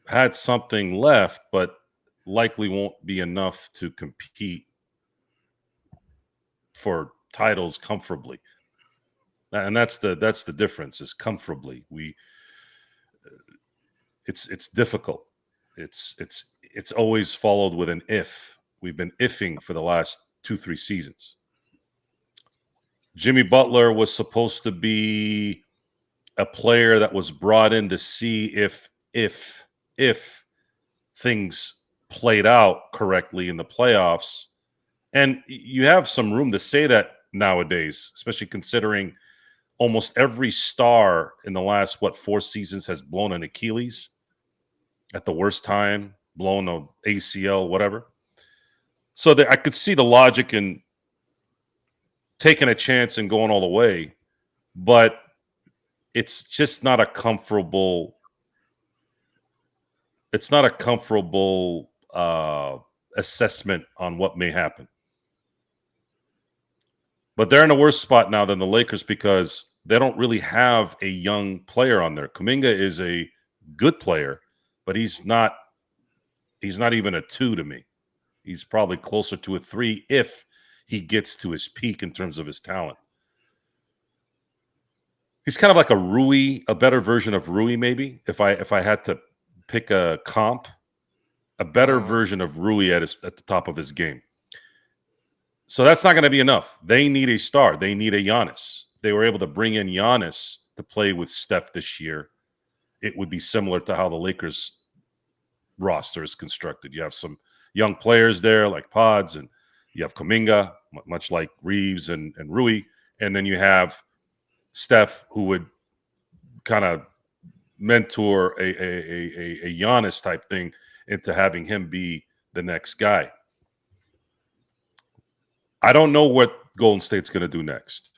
had something left, but likely won't be enough to compete for titles comfortably. And that's the difference, is comfortably. It's difficult. It's always followed with an if. We've been iffing for the last 2-3 seasons. Jimmy Butler was supposed to be a player that was brought in to see if things played out correctly in the playoffs. And you have some room to say that nowadays, especially considering almost every star in the last, 4 seasons has blown an Achilles at the worst time, blown an ACL, whatever. So I could see the logic in taking a chance and going all the way, but it's just not a comfortable. It's not a comfortable assessment on what may happen. But they're in a worse spot now than the Lakers because they don't really have a young player on there. Kuminga is a good player, but he's not even a 2 to me. He's probably closer to a 3 if he gets to his peak in terms of his talent. He's kind of like a Rui, a better version of Rui, maybe. If I had to pick a comp, a better version of Rui at the top of his game. So that's not going to be enough. They need a star. They need a Giannis. They were able to bring in Giannis to play with Steph this year. It would be similar to how the Lakers roster is constructed. You have some young players there like Pods, and you have Kuminga, much like Reeves and Rui. And then you have Steph, who would kind of mentor a Giannis type thing into having him be the next guy. I don't know what Golden State's going to do next.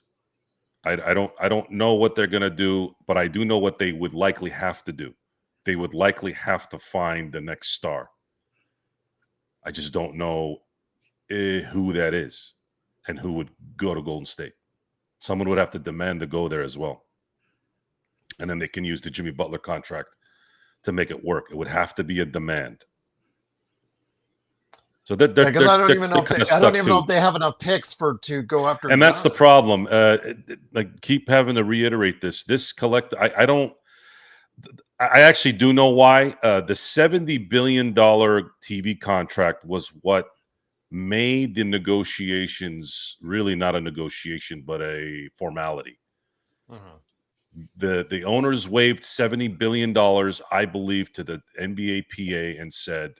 I don't know what they're going to do, but I do know what they would likely have to do. They would likely have to find the next star. I just don't know who that is and who would go to Golden State. Someone would have to demand to go there as well. And then they can use the Jimmy Butler contract to make it work. It would have to be a demand. So because I don't even know if they have enough picks to go after. And that's the problem. Keep having to reiterate this. This I actually do know why. The $70 billion TV contract was what made the negotiations really not a negotiation, but a formality. The owners waived $70 billion, I believe, to the NBA PA and said,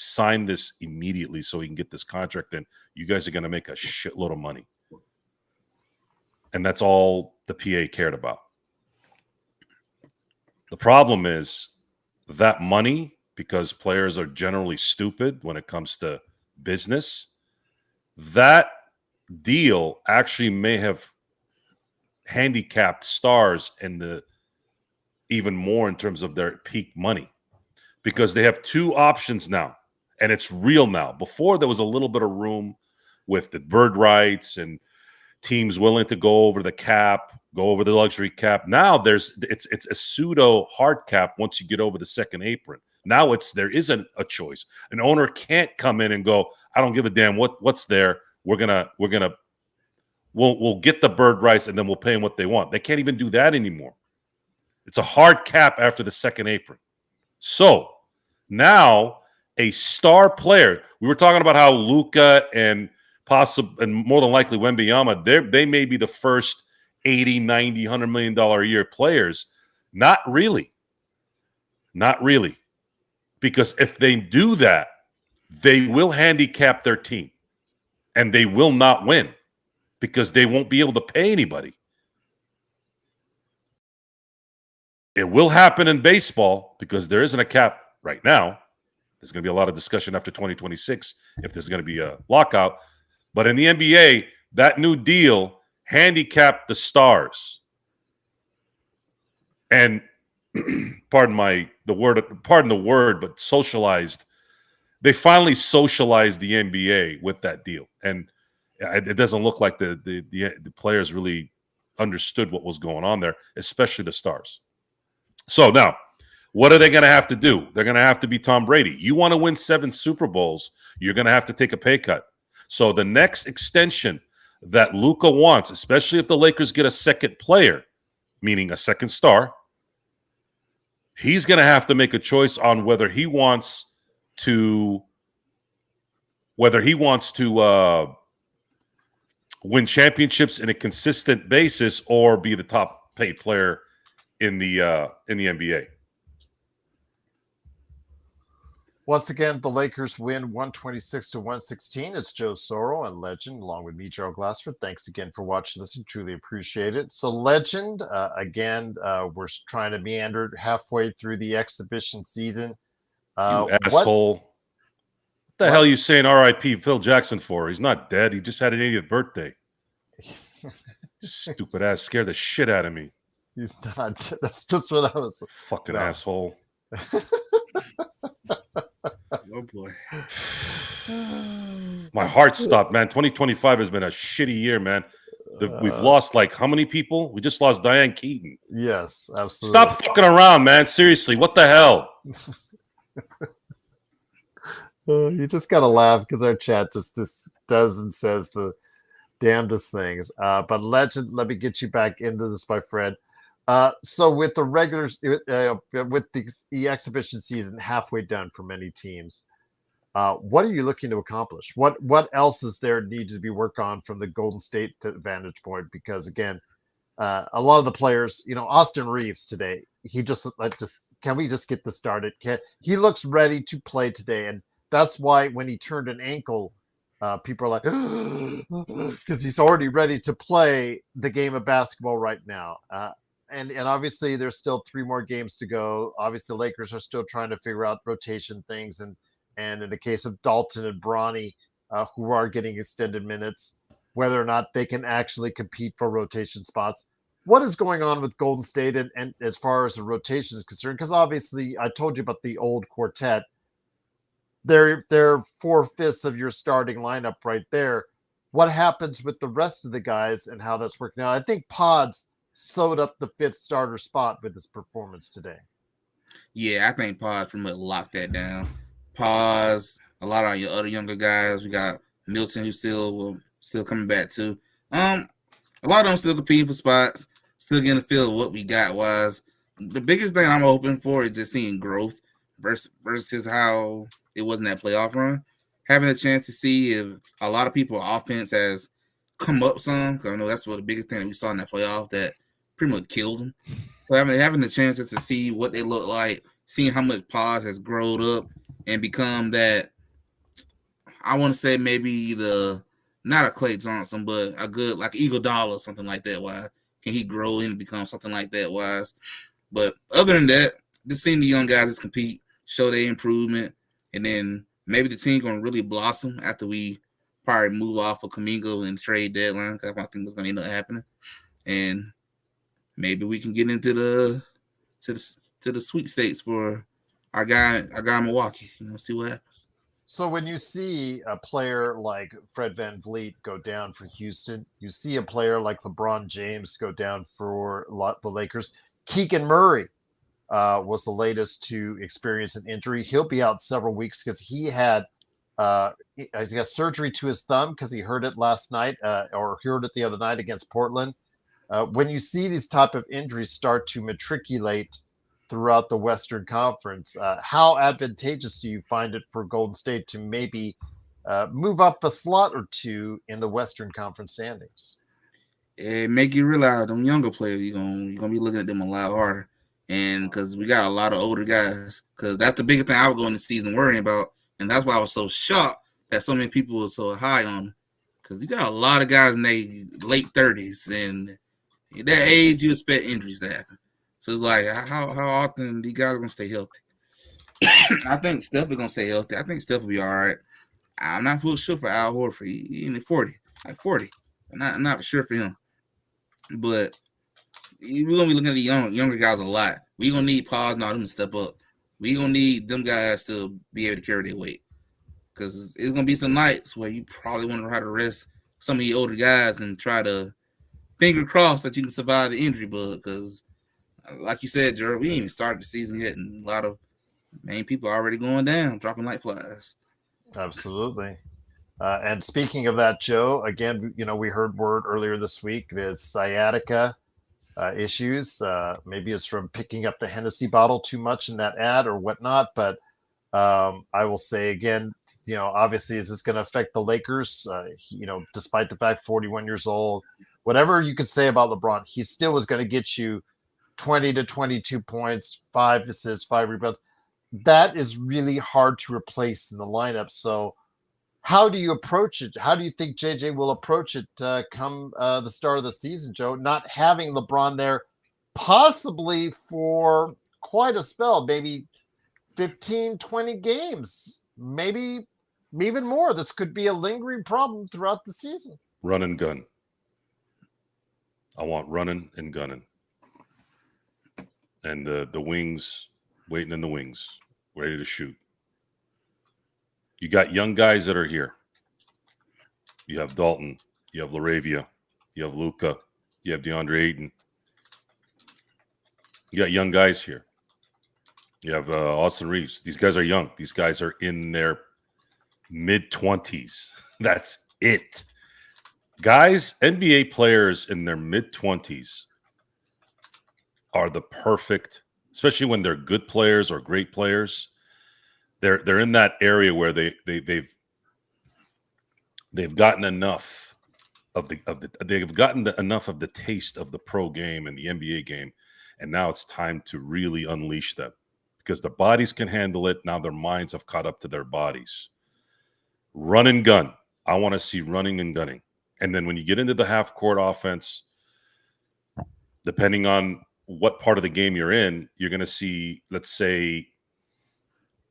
sign this immediately so we can get this contract in. You guys are going to make a shitload of money. And that's all the PA cared about. The problem is that money, because players are generally stupid when it comes to business, that deal actually may have handicapped stars in the even more in terms of their peak money, because they have two options now, and it's real now. Before, there was a little bit of room with the bird rights and teams willing to go over the cap, go over the luxury cap. Now it's a pseudo hard cap once you get over the second apron. Now there isn't a choice. An owner can't come in and go, I don't give a damn what's there. We'll get the bird rights and then we'll pay them what they want. They can't even do that anymore. It's a hard cap after the second apron. So now a star player, we were talking about how Luka and more than likely Wembanyama, they may be the first 80, 90, $100 million a year players. Not really. Not really. Because if they do that, they will handicap their team and they will not win because they won't be able to pay anybody. It will happen in baseball because there isn't a cap right now. There's going to be a lot of discussion after 2026 if there's going to be a lockout. But in the NBA, that new deal handicapped the stars. And pardon the word, but socialized. They finally socialized the NBA with that deal. And it doesn't look like the players really understood what was going on there, especially the stars. So now, what are they going to have to do? They're going to have to be Tom Brady. You want to win 7 Super Bowls, you're going to have to take a pay cut. So the next extension that Luka wants, especially if the Lakers get a second player, meaning a second star, he's going to have to make a choice on whether he wants to win championships in a consistent basis or be the top paid player in the NBA. Once again, the Lakers win 126-116. It's Joe Soro and Legend, along with me, Gerald Glassford. Thanks again for watching, listening. Truly appreciate it. So, Legend, we're trying to meander halfway through the exhibition season. You asshole. What the hell are you saying R.I.P. Phil Jackson for? He's not dead. He just had an 80th birthday. Stupid ass. Scared the shit out of me. He's not. That's just what I was. Fucking asshole. Oh boy. My heart stopped, man. 2025 has been a shitty year, man. We've lost how many people? We just lost Diane Keaton. Yes, absolutely. Stop fucking around, man. Seriously, what the hell? You just gotta laugh because our chat just does and says the damnedest things. But Legend, let me get you back into this, my friend. So with the regulars, with the exhibition season halfway done for many teams, what are you looking to accomplish? What else is there need to be worked on from the Golden State vantage point? Because again, a lot of the players, Austin Reeves today, can we just get this started? He looks ready to play today, and that's why when he turned an ankle, people are like, because he's already ready to play the game of basketball right now. And obviously there's still 3 more games to go. Obviously the Lakers are still trying to figure out rotation things. And in the case of Dalton and Bronny, who are getting extended minutes, whether or not they can actually compete for rotation spots. What is going on with Golden State and as far as the rotation is concerned? Because obviously I told you about the old quartet. They're 4/5 of your starting lineup right there. What happens with the rest of the guys and how that's working out? I think Pods sewed up the 5th starter spot with his performance today. Yeah, I think Pods pretty much locked that down. Pods, a lot of your other younger guys. We got Milton, who's still coming back too. A lot of them still competing for spots, still getting a feel of what we got. Wise, the biggest thing I'm hoping for is just seeing growth versus how it wasn't that playoff run. Having a chance to see if a lot of people's offense has come up some, because I know that's what the biggest thing that we saw in that playoff that pretty much killed them. So having the chances to see what they look like, seeing how much Pods has grown up and become that, I want to say maybe not a Klay Johnson, but a good like Eagle Dollar or something like that. Why can he grow and become something like that? Wise, but other than that, just seeing the young guys just compete, show their improvement, and then maybe the team gonna really blossom after we probably move off of Kuminga and trade deadline. Because I think what's going to end up happening, and maybe we can get into the sweepstakes for our guy in Milwaukee. See what happens. So when you see a player like Fred VanVleet go down for Houston, you see a player like LeBron James go down for the Lakers. Keegan Murray was the latest to experience an injury. He'll be out several weeks because he had, I guess, surgery to his thumb because he hurt it last night or heard it the other night against Portland. When you see these type of injuries start to matriculate throughout the Western Conference, how advantageous do you find it for Golden State to maybe move up a slot or two in the Western Conference standings? It make you realize them younger players, you're gonna be looking at them a lot harder. And because we got a lot of older guys, because that's the biggest thing I was going to season worrying about. And that's why I was so shocked that so many people were so high on them. Because you got a lot of guys in their late 30s, and at that age, you expect injuries to happen. So it's like, how often these guys are going to stay healthy? I think Steph is going to stay healthy. I think Steph will be all right. I'm not full sure for Al Horford. He's in the 40. I'm not sure for him. But we're going to be looking at the younger guys a lot. We're going to need Paul and all them to step up. We're going to need them guys to be able to carry their weight. Because it's going to be some nights where you probably want to know how to rest some of the older guys and try to finger cross that you can survive the injury bug. Because, like you said, Jared, we ain't even started the season yet, and a lot of main people are already going down, dropping like flies. Absolutely. And speaking of that, Joe, again, we heard word earlier this week, there's sciatica issues. Maybe it's from picking up the Hennessy bottle too much in that ad or whatnot. But I will say again, obviously, is this going to affect the Lakers? Despite the fact 41 years old, whatever you could say about LeBron, he still was going to get you 20 to 22 points, 5 assists, 5 rebounds. That is really hard to replace in the lineup. So how do you approach it? How do you think JJ will approach it come the start of the season, Joe? Not having LeBron there possibly for quite a spell, maybe 15, 20 games, maybe even more. This could be a lingering problem throughout the season. Run and gun. I want running and gunning. And the wings, waiting in the wings, ready to shoot. You got young guys that are here. You have Dalton. You have LaRavia. You have Luka. You have DeAndre Ayton. You got young guys here. You have Austin Reeves. These guys are young. These guys are in their mid-20s. That's it. Guys, NBA players in their mid-20s are the perfect, especially when they're good players or great players. They're in that area where they've gotten enough of the taste of the pro game and the NBA game, and now it's time to really unleash them because the bodies can handle it. Now their minds have caught up to their bodies. Run and gun. I want to see running and gunning. And then when you get into the half court offense, depending on what part of the game you're in, you're going to see, let's say,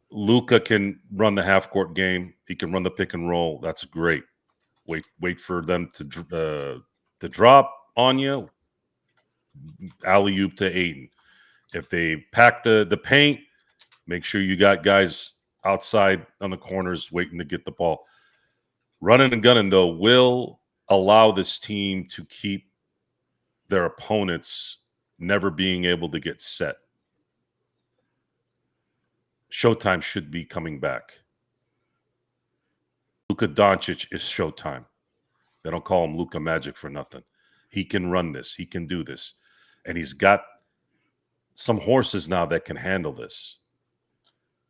Luka can run the half court game. He can run the pick and roll. That's great. Wait for them to drop on you. Alley-oop to Ayton. If they pack the paint, make sure you got guys outside on the corners waiting to get the ball. Running and gunning, though, will allow this team to keep their opponents never being able to get set. Showtime should be coming back. Luka Doncic is Showtime. They don't call him Luka Magic for nothing. He can run this. He can do this. And he's got some horses now that can handle this.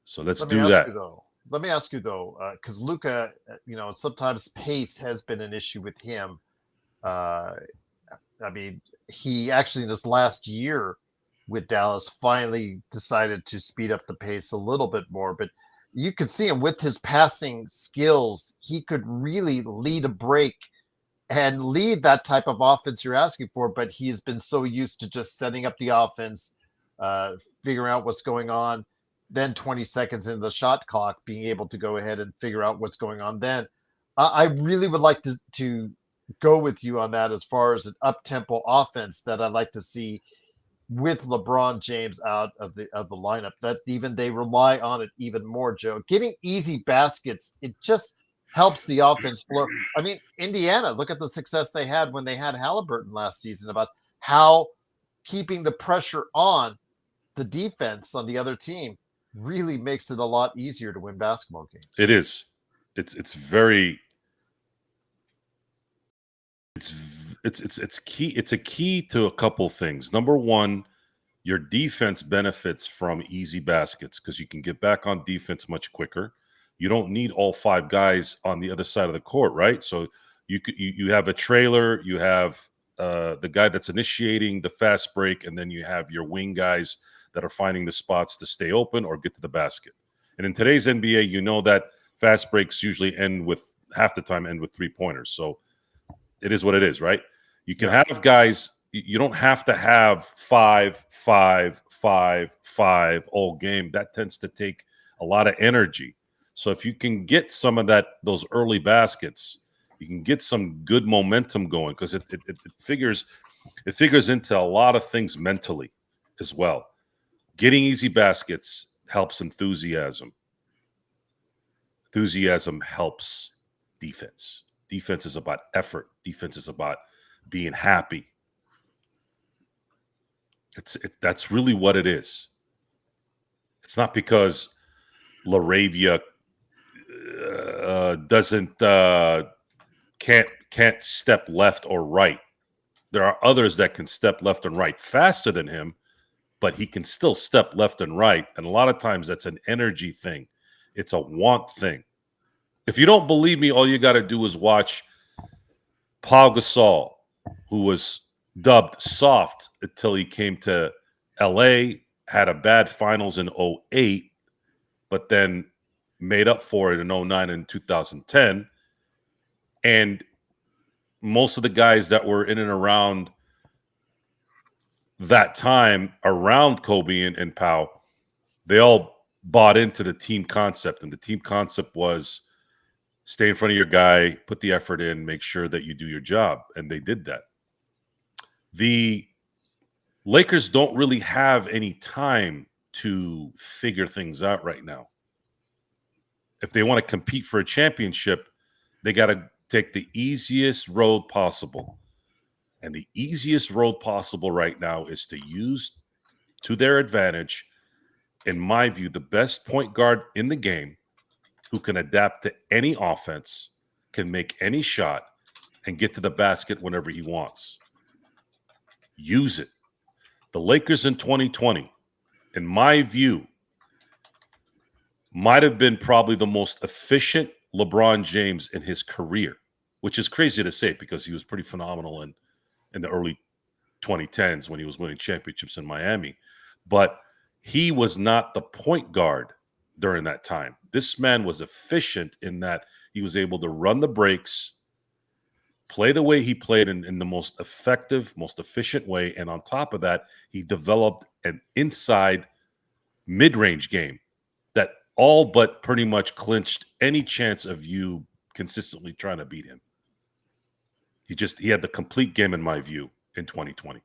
So let's do that. Let me ask you, though, because Luka, sometimes pace has been an issue with him. He actually in this last year with Dallas finally decided to speed up the pace a little bit more. But you could see him with his passing skills. He could really lead a break and lead that type of offense you're asking for. But he has been so used to just setting up the offense, figuring out what's going on. Then 20 seconds into the shot clock, being able to go ahead and figure out what's going on then. I really would like to go with you on that as far as an up-tempo offense that I'd like to see with LeBron James out of the lineup, that even they rely on it even more, Joe. Getting easy baskets, it just helps the offense flow. I mean, Indiana, look at the success they had when they had Halliburton last season, about how keeping the pressure on the defense on the other team really makes it a lot easier to win basketball games. It is. It's very. It's key. It's a key to a couple things. Number one, your defense benefits from easy baskets because you can get back on defense much quicker. You don't need all 5 guys on the other side of the court, right? So you have a trailer, you have the guy that's initiating the fast break, and then you have your wing guys that are finding the spots to stay open or get to the basket. And in today's NBA, you know that fast breaks usually half the time end with 3-pointers. So it is what it is, right? You can have guys. You don't have to have 5, 5, 5, 5 all game. That tends to take a lot of energy. So if you can get some of those early baskets, you can get some good momentum going, because it figures into a lot of things mentally as well. Getting easy baskets helps enthusiasm. Enthusiasm helps defense. Defense is about effort. Defense is about being happy. That's really what it is. It's not because LaRavia can't step left or right. There are others that can step left and right faster than him, but he can still step left and right. And a lot of times that's an energy thing. It's a want thing. If you don't believe me, all you got to do is watch Pau Gasol, who was dubbed soft until he came to LA, had a bad finals in 2008, but then made up for it in 2009 and 2010. And most of the guys that were in and around that time, around Kobe and Pau, they all bought into the team concept. And the team concept was stay in front of your guy, put the effort in, make sure that you do your job. And they did that. The Lakers don't really have any time to figure things out right now. If they want to compete for a championship, they got to take the easiest road possible. And the easiest road possible right now is to use to their advantage, in my view, the best point guard in the game, who can adapt to any offense, can make any shot, and get to the basket whenever he wants. Use it. The Lakers in 2020, in my view, might have been probably the most efficient LeBron James in his career, which is crazy to say because he was pretty phenomenal in the early 2010s when he was winning championships in Miami. But he was not the point guard during that time. This man was efficient in that he was able to run the breaks, play the way he played in the most effective, most efficient way. And on top of that, he developed an inside mid-range game that all but pretty much clinched any chance of you consistently trying to beat him. He had the complete game, in my view, in 2020.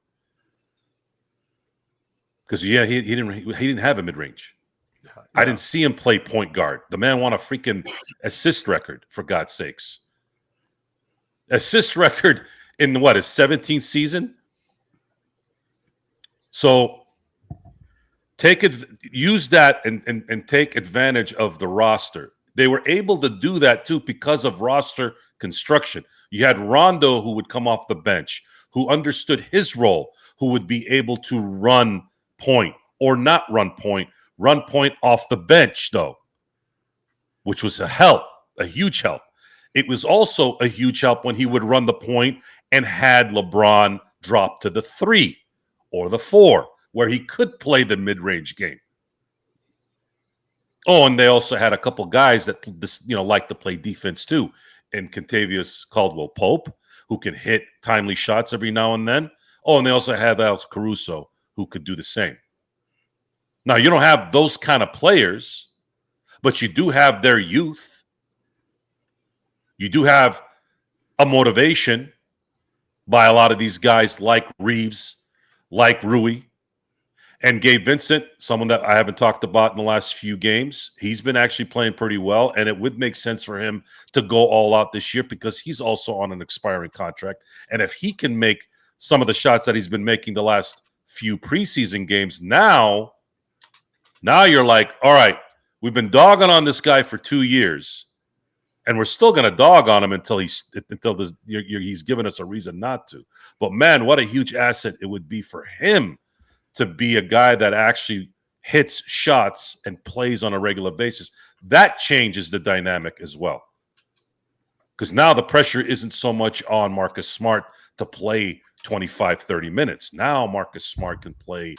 Because he didn't have a mid-range. Yeah. I didn't see him play point guard. The man won a freaking assist record, for God's sakes. Assist record in his 17th season. So use that and take advantage of the roster. They were able to do that too because of roster construction. You had Rondo, who would come off the bench, who understood his role, who would be able to run point or not run point off the bench, though, which was a huge help. It was also a huge help when he would run the point and had LeBron drop to the 3 or the 4, where he could play the mid-range game. Oh, and they also had a couple guys that like to play defense too, and Kentavious Caldwell-Pope, who can hit timely shots every now and then. Oh, and they also had Alex Caruso, who could do the same. Now, you don't have those kind of players, but you do have their youth. You do have a motivation by a lot of these guys like Reeves, like Rui, and Gabe Vincent, someone that I haven't talked about in the last few games. He's been actually playing pretty well, and it would make sense for him to go all out this year because he's also on an expiring contract. And if he can make some of the shots that he's been making the last few preseason games, now you're like, all right, we've been dogging on this guy for 2 years, and we're still going to dog on him until he's given us a reason not to. But man, what a huge asset it would be for him to be a guy that actually hits shots and plays on a regular basis. That changes the dynamic as well. Because now the pressure isn't so much on Marcus Smart to play 25, 30 minutes. Now Marcus Smart can play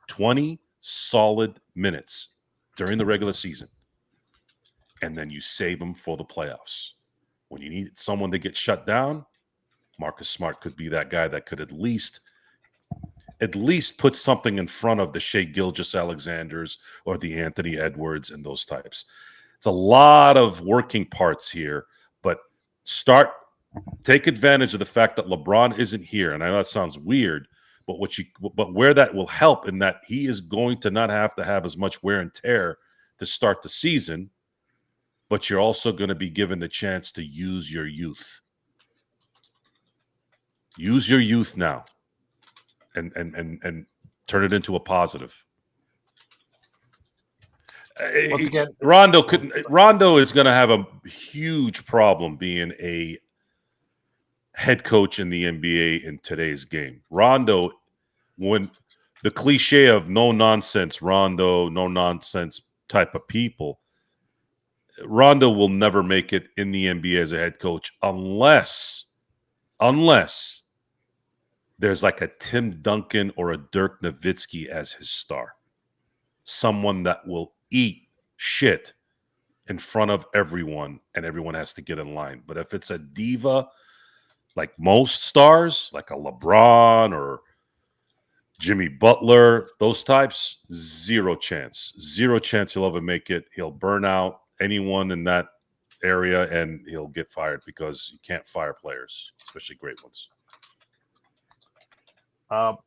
20 solid minutes during the regular season. And then you save him for the playoffs. When you need someone to get shut down, Marcus Smart could be that guy that could at least put something in front of the Shai Gilgeous-Alexanders or the Anthony Edwards and those types. It's a lot of working parts here, but take advantage of the fact that LeBron isn't here. And I know that sounds weird, but where that will help in that he is going to not have to have as much wear and tear to start the season, but you're also going to be given the chance to use your youth. Use your youth now. And turn it into a positive. Once again, Rondo is going to have a huge problem being a head coach in the NBA in today's game. Rondo, when the cliche of no nonsense Rondo, no nonsense type of people, Rondo will never make it in the NBA as a head coach unless there's like a Tim Duncan or a Dirk Nowitzki as his star. Someone that will eat shit in front of everyone, and everyone has to get in line. But if it's a diva, like most stars, like a LeBron or Jimmy Butler, those types, zero chance. Zero chance he'll ever make it. He'll burn out anyone in that area, and he'll get fired because you can't fire players, especially great ones.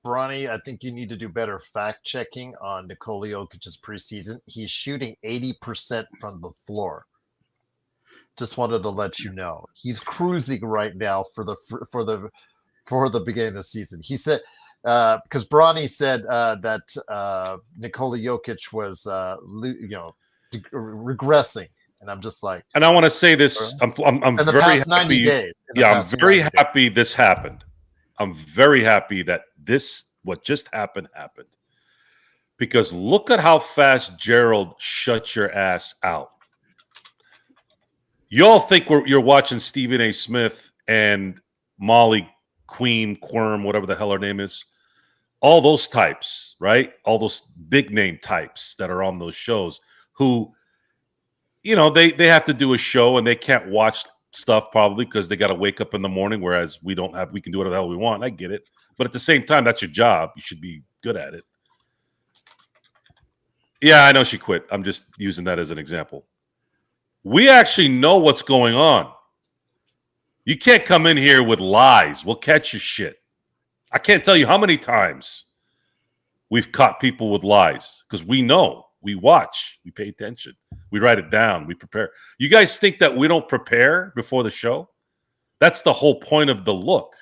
Bronny, I think you need to do better fact checking on Nikola Jokic's preseason. He's shooting 80% from the floor. Just wanted to let you know he's cruising right now for the beginning of the season. He said because Bronny said that Nikola Jokic was regressing, and I'm just like, and I want to say this: I'm in the very past happy. 90 days. I'm very happy this happened. I'm very happy that what just happened, because look at how fast Gerald shut your ass out. You all think you're watching Stephen A. Smith and Molly Quirm, whatever the hell her name is. All those types, right? All those big name types that are on those shows who, they have to do a show and they can't watch stuff probably because they got to wake up in the morning, whereas we can do whatever the hell we want. I get it. But at the same time, that's your job. You should be good at it. Yeah, I know she quit. I'm just using that as an example. We actually know what's going on. You can't come in here with lies. We'll catch your shit. I can't tell you how many times we've caught people with lies because we know, we watch, we pay attention, we write it down, we prepare. You guys think that we don't prepare before the show? That's the whole point of the look.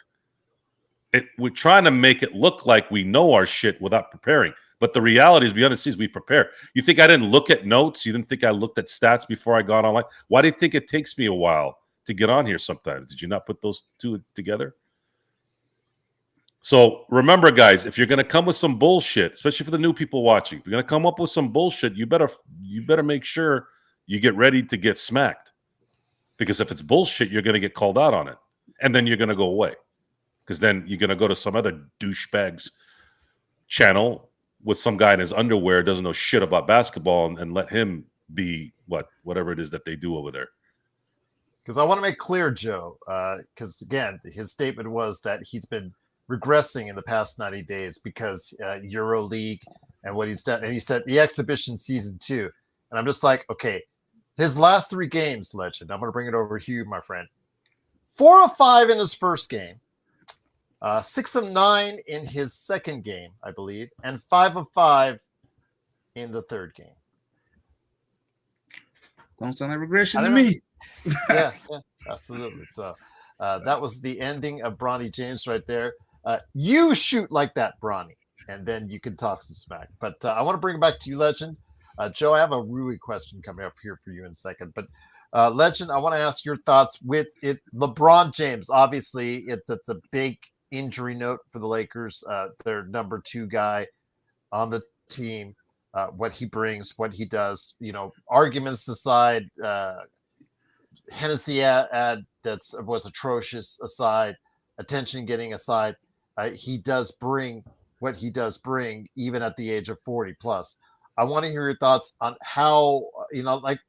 We're trying to make it look like we know our shit without preparing. But the reality is, behind the scenes, we prepare. You think I didn't look at notes? You didn't think I looked at stats before I got online? Why do you think it takes me a while to get on here sometimes? Did you not put those two together? So remember, guys, if you're going to come with some bullshit, especially for the new people watching, if you're going to come up with some bullshit, you better make sure you get ready to get smacked. Because if it's bullshit, you're going to get called out on it. And then you're going to go away. Because then you're going to go to some other douchebag's channel with some guy in his underwear doesn't know shit about basketball and let him be whatever it is that they do over there. Because I want to make clear, Joe, because again, his statement was that he's been regressing in the past 90 days because EuroLeague and what he's done. And he said the exhibition season 2. And I'm just like, okay, his last 3 games, Legend, I'm going to bring it over to you, my friend. 4 of 5 in his first game, 6 of 9 in his second game, I believe, and 5 of 5 in the third game. Don't sound like regression to me. yeah, absolutely. So that was the ending of Bronny James right there. You shoot like that, Bronny, and then you can talk some smack. But I want to bring it back to you, Legend. Joe, I have a Rui question coming up here for you in a second. But Legend, I want to ask your thoughts with it. LeBron James, obviously, that's a big injury note for the Lakers. Their number 2 guy on the team. What he brings, what he does, arguments aside, Hennessy ad that was atrocious aside, attention getting aside, he does bring what he does bring, even at the age of 40 plus. I want to hear your thoughts on how,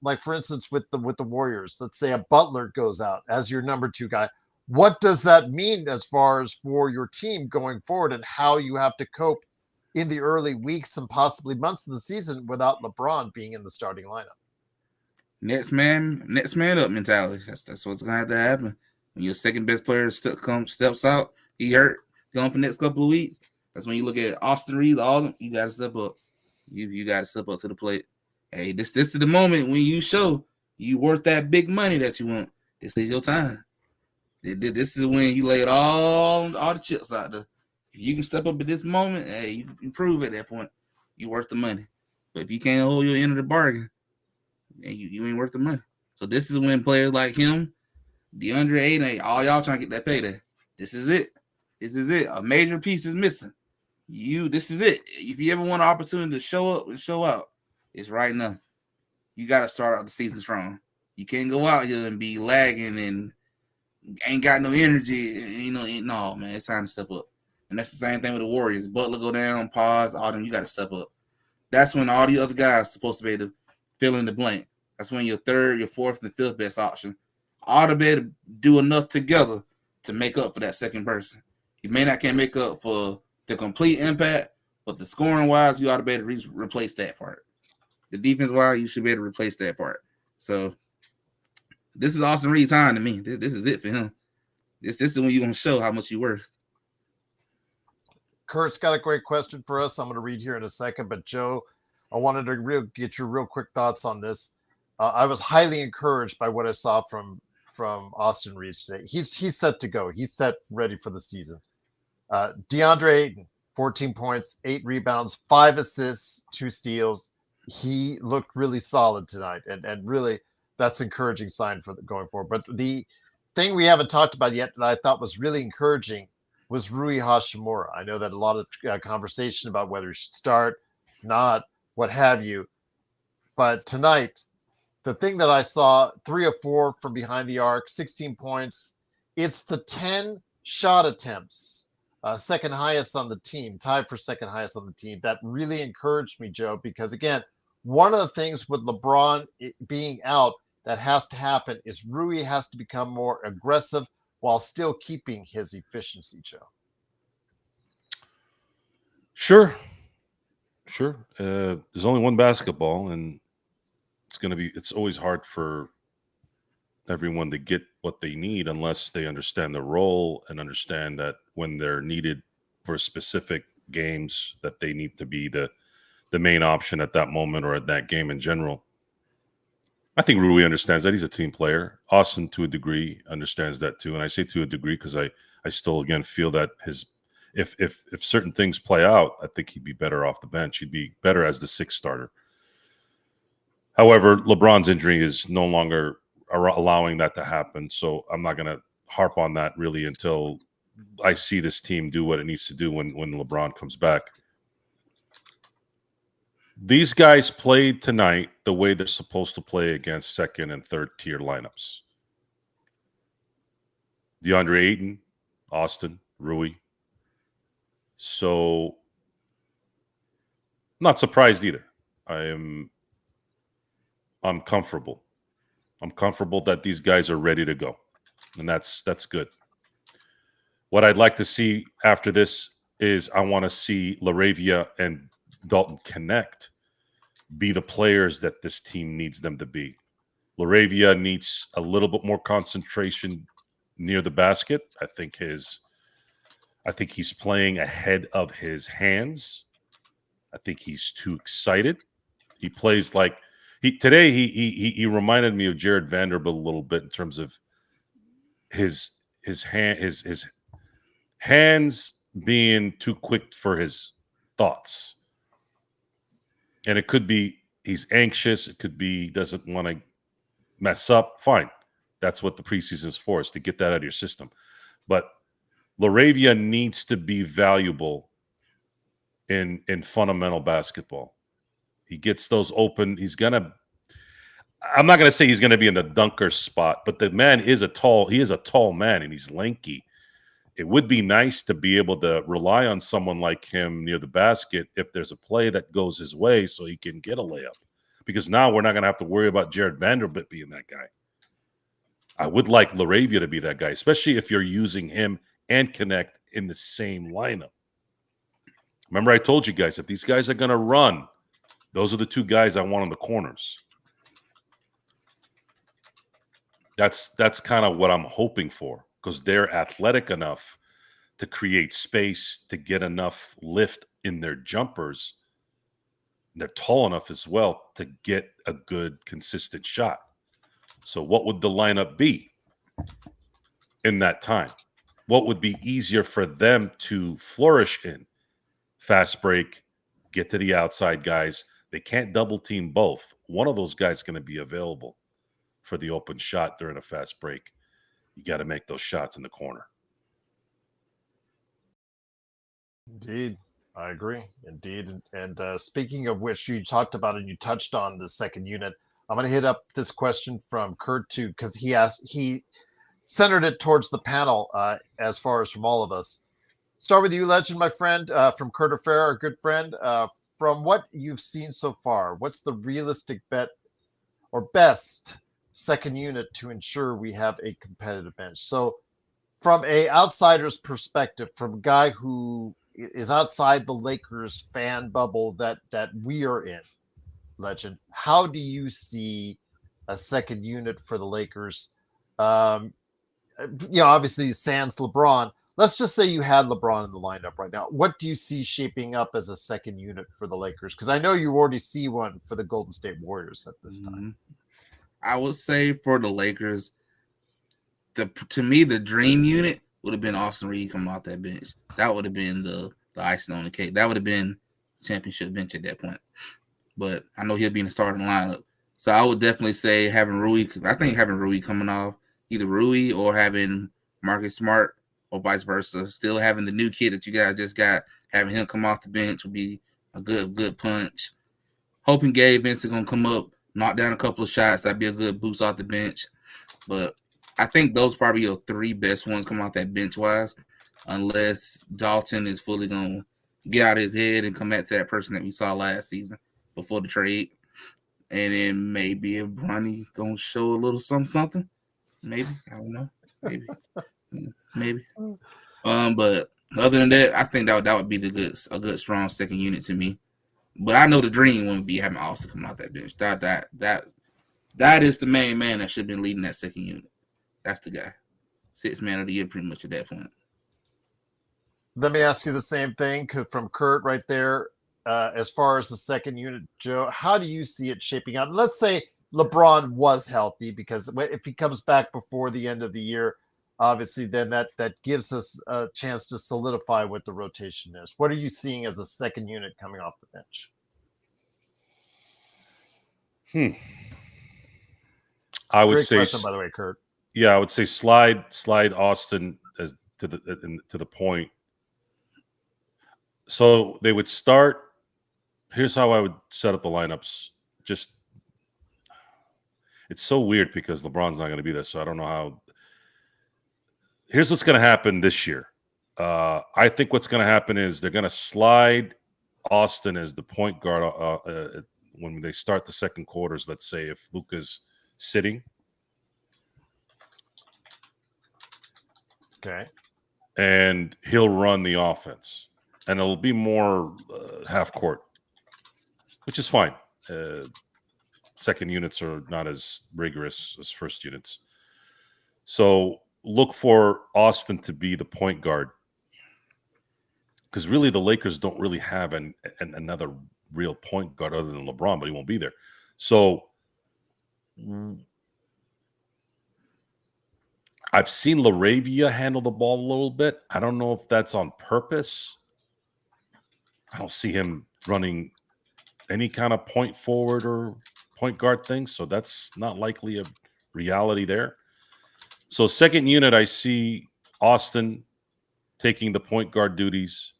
like for instance, with the Warriors, let's say a Butler goes out as your number 2 guy. What does that mean as far as for your team going forward and how you have to cope in the early weeks and possibly months of the season without LeBron being in the starting lineup? Next man up mentality. That's what's gonna have to happen. When your second best player steps out, he hurt, going for the next couple of weeks. That's when you look at Austin Reeves, all of them, you gotta step up. You gotta step up to the plate. Hey, this is the moment when you show you worth that big money that you want. This is your time. This is when you laid all the chips out there. If you can step up at this moment, hey, you prove at that point you worth the money. But if you can't hold your end of the bargain, then you ain't worth the money. So this is when players like him, DeAndre Ayton, all y'all trying to get that payday. This is it. This is it. A major piece is missing. This is it. If you ever want an opportunity to show up and show out, it's right now. You got to start out the season strong. You can't go out here and be lagging and ain't got no energy. No, man, it's time to step up. And that's the same thing with the Warriors. Butler go down, pause, all them, you got to step up. That's when all the other guys are supposed to be able to fill in the blank. That's when your third, your fourth, and fifth best option ought to be able to do enough together to make up for that second person. You can't make up for the complete impact, but the scoring wise, you ought to be able to replace that part. The defense wise, you should be able to replace that part. So this is Austin Reed's time to me. This is it for him. This is when you're going to show how much you're worth. Kurt's got a great question for us. I'm going to read here in a second, but Joe, I wanted to get your real quick thoughts on this. I was highly encouraged by what I saw from Austin Reeves today. He's set to go. He's set ready for the season. DeAndre Ayton, 14 points, 8 rebounds, 5 assists, 2 steals. He looked really solid tonight, and really that's an encouraging sign for going forward. But the thing we haven't talked about yet that I thought was really encouraging was Rui Hachimura. I know that a lot of conversation about whether he should start, not, what have you. But tonight, the thing that I saw, 3 of 4 from behind the arc, 16 points. It's the 10 shot attempts, second highest on the team, tied for second highest on the team. That really encouraged me, Joe, because again, one of the things with LeBron being out that has to happen is Rui has to become more aggressive while still keeping his efficiency, Joe. Sure. There's only one basketball, and it's always hard for everyone to get what they need unless they understand the role and understand that when they're needed for specific games that they need to be the main option at that moment or at that game in general. I think Rui understands that. He's a team player. Austin, to a degree, understands that too. And I say to a degree because I still, again, feel that if certain things play out, I think he'd be better off the bench. He'd be better as the 6th starter. However, LeBron's injury is no longer allowing that to happen. So I'm not going to harp on that really until I see this team do what it needs to do when LeBron comes back. These guys played tonight the way they're supposed to play against second and third tier lineups. DeAndre Ayton, Austin, Rui. So I'm not surprised either. I'm comfortable. I'm comfortable that these guys are ready to go. And that's good. What I'd like to see after this is I want to see LaRavia and Dalton connect, be the players that this team needs them to be. LaRavia needs a little bit more concentration near the basket. I think he's playing ahead of his hands. I think he's too excited. He plays like he reminded me of Jared Vanderbilt a little bit in terms of his hands being too quick for his thoughts. And it could be he's anxious. It could be he doesn't want to mess up. Fine. That's what the preseason is for, is to get that out of your system. But LaRavia needs to be valuable in fundamental basketball. He gets those open. I'm not going to say he's going to be in the dunker spot, but the man he is a tall man, and he's lanky. It would be nice to be able to rely on someone like him near the basket if there's a play that goes his way so he can get a layup. Because now we're not going to have to worry about Jared Vanderbilt being that guy. I would like LaRavia to be that guy, especially if you're using him and Connect in the same lineup. Remember, I told you guys, if these guys are going to run, those are the two guys I want on the corners. That's kind of what I'm hoping for, because they're athletic enough to create space, to get enough lift in their jumpers. They're tall enough as well to get a good, consistent shot. So what would the lineup be in that time? What would be easier for them to flourish in? Fast break, get to the outside guys. They can't double team both. One of those guys is going to be available for the open shot during a fast break. You got to make those shots in the corner. Indeed. I agree. Indeed. And speaking of which, you talked about and you touched on the second unit. I'm going to hit up this question from Kurt too, because he centered it towards the panel as far as from all of us. Start with you, Legend, my friend, from Kurt Affair, our good friend. From what you've seen so far, what's the realistic bet or best second unit to ensure we have a competitive bench? So from a outsider's perspective, from a guy who is outside the Lakers fan bubble that we are in, Legend, how do you see a second unit for the Lakers? Obviously sans LeBron. Let's just say you had LeBron in the lineup right now. What do you see shaping up as a second unit for the Lakers? Because I know you already see one for the Golden State Warriors at this time. I would say for the Lakers, to me, the dream unit would have been Austin Reed coming off that bench. That would have been the icing on the cake. That would have been championship bench at that point. But I know he'll be in the starting lineup. So I would definitely say having Rui, because I think having Rui coming off, either Rui or having Marcus Smart or vice versa, still having the new kid that you guys just got, having him come off the bench would be a good punch. Hoping Gabe Vincent going to come up, knock down a couple of shots. That'd be a good boost off the bench. But I think those probably your three best ones coming off that bench-wise, unless Dalton is fully going to get out of his head and come back to that person that we saw last season before the trade. And then maybe if Bronny going to show a little something. Maybe. I don't know. Maybe. But other than that, I think that would be a good strong second unit to me. But I know the dream would be having Austin come out that bench. That is the main man that should have been leading that second unit. That's the guy. Sixth man of the year pretty much at that point. Let me ask you the same thing from Kurt right there. As far as the second unit, Joe, how do you see it shaping out? Let's say LeBron was healthy, because if he comes back before the end of the year, obviously then that gives us a chance to solidify what the rotation is. What are you seeing as a second unit coming off the bench? I would Great say, question, by the way, Kurt. Yeah, I would say slide Austin to the point. So they would start. Here's how I would set up the lineups. It's so weird because LeBron's not going to be there, so I don't know how. Here's what's going to happen this year. I think what's going to happen is they're going to slide Austin as the point guard when they start the second quarters. Let's say if Luka's sitting. Okay. And he'll run the offense. And it'll be more half court, which is fine. Second units are not as rigorous as first units. So look for Austin to be the point guard, because really the Lakers don't really have another real point guard other than LeBron, but he won't be there. So I've seen LaRavia handle the ball a little bit. I don't know if that's on purpose. I don't see him running any kind of point forward or point guard thing, so that's not likely a reality there. So second unit, I see Austin taking the point guard duties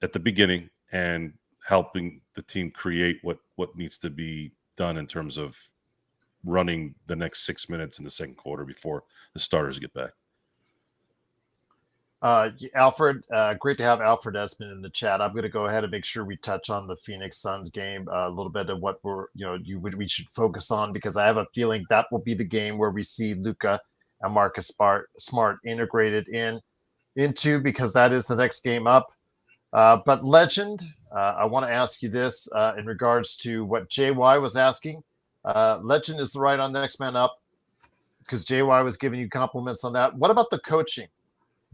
at the beginning and helping the team create what needs to be done in terms of running the next 6 minutes in the second quarter before the starters get back. Alfred, great to have Alfred Esmond in the chat. I'm going to go ahead and make sure we touch on the Phoenix Suns game, a little bit of what we should focus on, because I have a feeling that will be the game where we see Luka and Marcus Smart integrated into, because that is the next game up. But Legend, I want to ask you this in regards to what JY was asking. Legend is right on the next man up, because JY was giving you compliments on that. What about the coaching?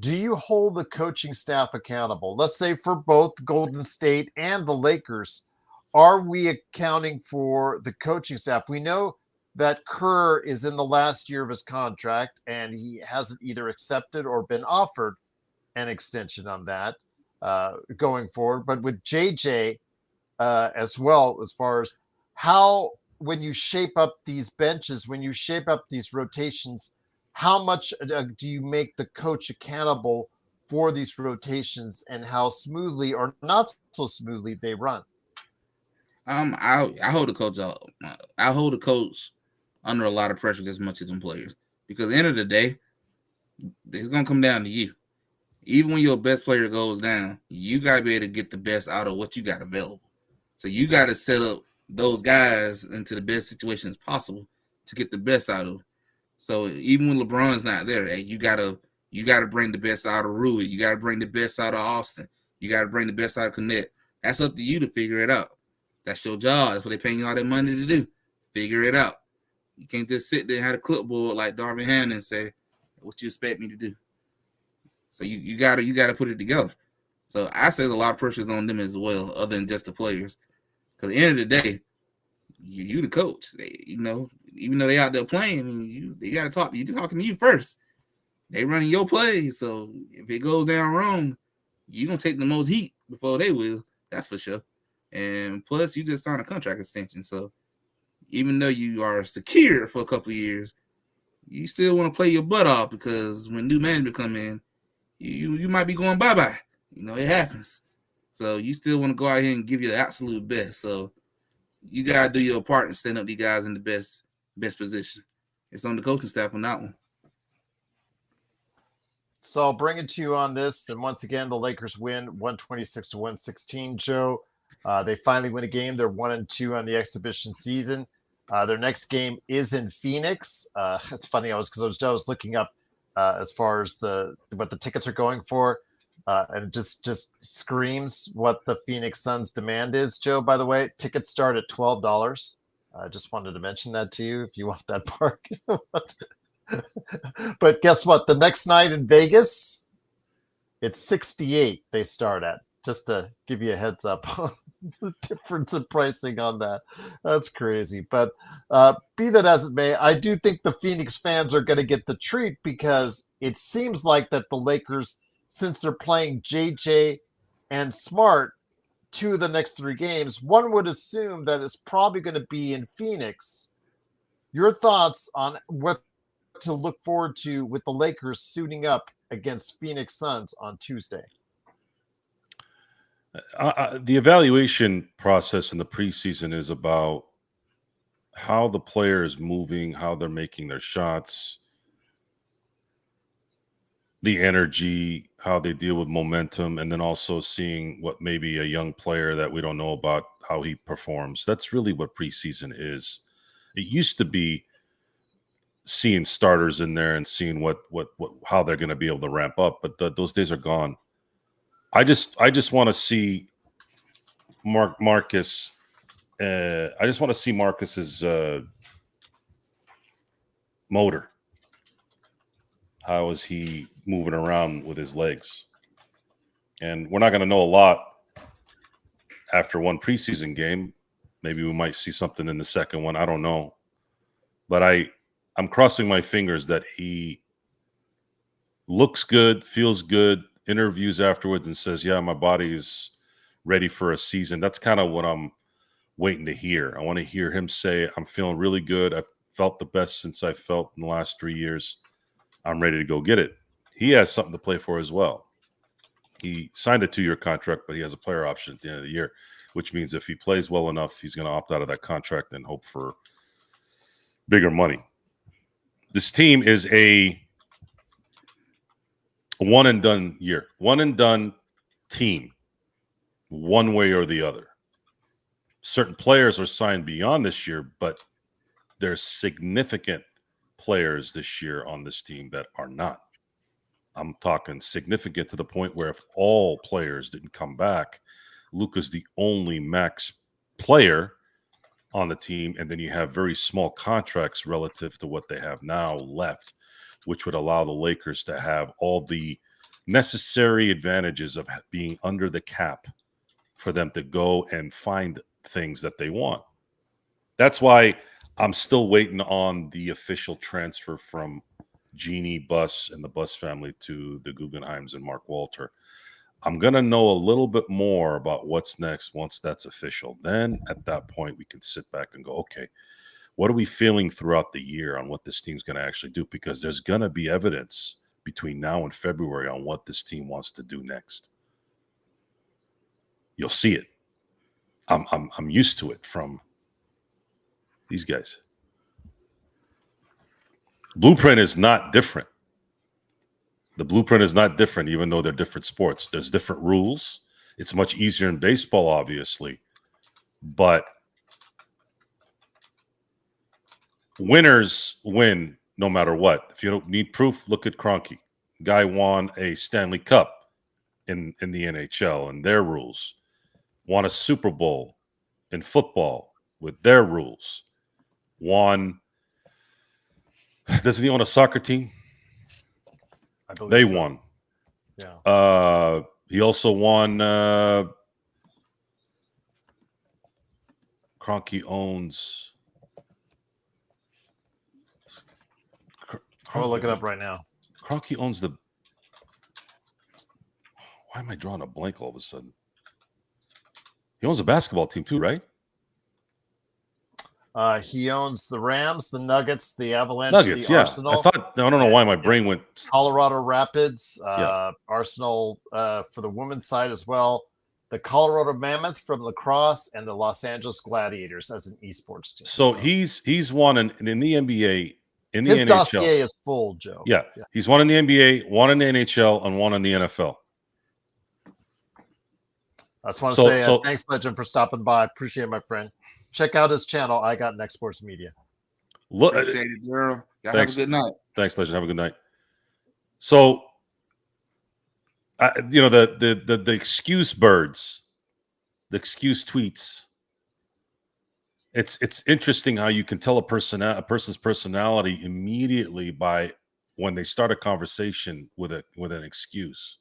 Do you hold the coaching staff accountable? Let's say for both Golden State and the Lakers, are we accounting for the coaching staff? We know that Kerr is in the last year of his contract, and he hasn't either accepted or been offered an extension on that going forward. But with JJ as well, as far as how, when you shape up these benches, when you shape up these rotations, how much do you make the coach accountable for these rotations and how smoothly or not so smoothly they run? I hold the coach out. I hold the coach under a lot of pressure as much as them players, because at the end of the day, it's gonna come down to you. Even when your best player goes down, you gotta be able to get the best out of what you got available. So you got to set up those guys into the best situations possible to get the best out of them. So even when LeBron's not there, hey, you gotta bring the best out of Rui. You gotta bring the best out of Austin. You gotta bring the best out of Connect. That's up to you to figure it out. That's your job. That's what they're paying you all that money to do. Figure it out. You can't just sit there and have a clipboard like Darvin Ham and say, "What you expect me to do?" So you gotta put it together. So I say there's a lot of pressure on them as well, other than just the players. Because at the end of the day, you the coach. Even though they out there playing, they got to talk to you. They're talking to you first. They running your plays. So if it goes down wrong, you're going to take the most heat before they will. That's for sure. And plus, you just signed a contract extension. So even though you are secure for a couple of years, you still want to play your butt off, because when new management come in, you might be going bye-bye. It happens. So you still want to go out here and give you the absolute best. So you gotta do your part and stand up these guys in the best position. It's on the coaching staff on that one. So I'll bring it to you on this. And once again, the Lakers win 126-116. Joe, they finally win a game. They're 1-2 on the exhibition season. Their next game is in Phoenix. It's funny, I was looking up as far as what the tickets are going for. And just screams what the Phoenix Suns demand is, Joe. By the way, tickets start at $12. I just wanted to mention that to you if you want that part. But guess what? The next night in Vegas, it's $68 they start at. Just to give you a heads up on the difference in pricing on that. That's crazy. But be that as it may, I do think the Phoenix fans are going to get the treat, because it seems like that the Lakers, since they're playing JJ and Smart 2 of the next 3 games, one would assume that it's probably going to be in Phoenix. Your thoughts on what to look forward to with the Lakers suiting up against Phoenix Suns on Tuesday? The evaluation process in the preseason is about how the player is moving, how they're making their shots, the energy, how they deal with momentum, and then also seeing what maybe a young player that we don't know about, how he performs. That's really what preseason is. It used to be seeing starters in there and seeing how they're going to be able to ramp up, but those days are gone. I just want to see Marcus. I just want to see Marcus's motor. How is he moving around with his legs? And we're not going to know a lot after one preseason game. Maybe we might see something in the second one. I don't know. But I'm crossing my fingers that he looks good, feels good, interviews afterwards and says, yeah, my body is ready for a season. That's kind of what I'm waiting to hear. I want to hear him say, I'm feeling really good. I've felt the best since I felt in the last 3 years. I'm ready to go get it. He has something to play for as well. He signed a 2-year contract, but he has a player option at the end of the year, which means if he plays well enough, he's going to opt out of that contract and hope for bigger money. This team is a one-and-done year, one-and-done team, one way or the other. Certain players are signed beyond this year, but there's significant players this year on this team that are not. I'm talking significant to the point where if all players didn't come back, Luka's the only max player on the team, and then you have very small contracts relative to what they have now left, which would allow the Lakers to have all the necessary advantages of being under the cap for them to go and find things that they want. That's why I'm still waiting on the official transfer from Jeannie Buss and the Buss family to the Guggenheims and Mark Walter. I'm going to know a little bit more about what's next once that's official. Then at that point, we can sit back and go, okay, what are we feeling throughout the year on what this team's going to actually do? Because there's going to be evidence between now and February on what this team wants to do next. You'll see it. I'm used to it from these guys. Blueprint is not different. The blueprint is not different, even though they're different sports. There's different rules. It's much easier in baseball, obviously. But winners win no matter what. If you don't need proof, look at Kroenke. Guy won a Stanley Cup in the NHL and their rules. Won a Super Bowl in football with their rules. Won. Doesn't he own a soccer team? I believe They so. won. Yeah. He also won. Kroenke owns. I'll look it up right now. Kroenke owns the. Why am I drawing a blank all of a sudden? He owns a basketball team too, right? He owns the Rams, the Nuggets, the Avalanche, Nuggets, the yeah. Arsenal. I don't know why my brain went. Colorado Rapids, Yeah. Arsenal for the women's side as well. The Colorado Mammoth from lacrosse and the Los Angeles Gladiators as an esports team. So he's won in the NBA, in the his NHL. dossier is full, Joe. Yeah, he's won in the NBA, won in the NHL, and won in the NFL. I just want to say thanks, Legend, for stopping by. Appreciate it, my friend. Check out his channel. I got Next Sports Media. Look, Appreciate it, Gerald. Y'all Thanks. have a good night. Thanks, Legend. Have a good night. So, the excuse birds, the excuse tweets. It's interesting how you can tell a person's personality immediately by when they start a conversation with an excuse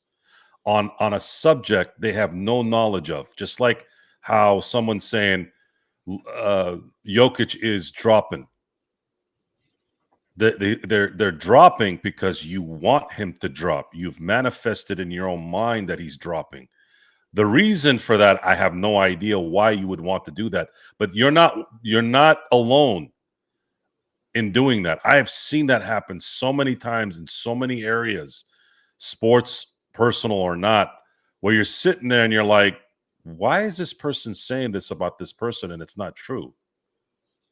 on a subject they have no knowledge of. Just like how someone's saying Jokic is dropping. They're dropping because you want him to drop. You've manifested in your own mind that he's dropping. The reason for that, I have no idea why you would want to do that. But you're not alone in doing that. I have seen that happen so many times in so many areas, sports, personal or not, where you're sitting there and you're like, why is this person saying this about this person and it's not true?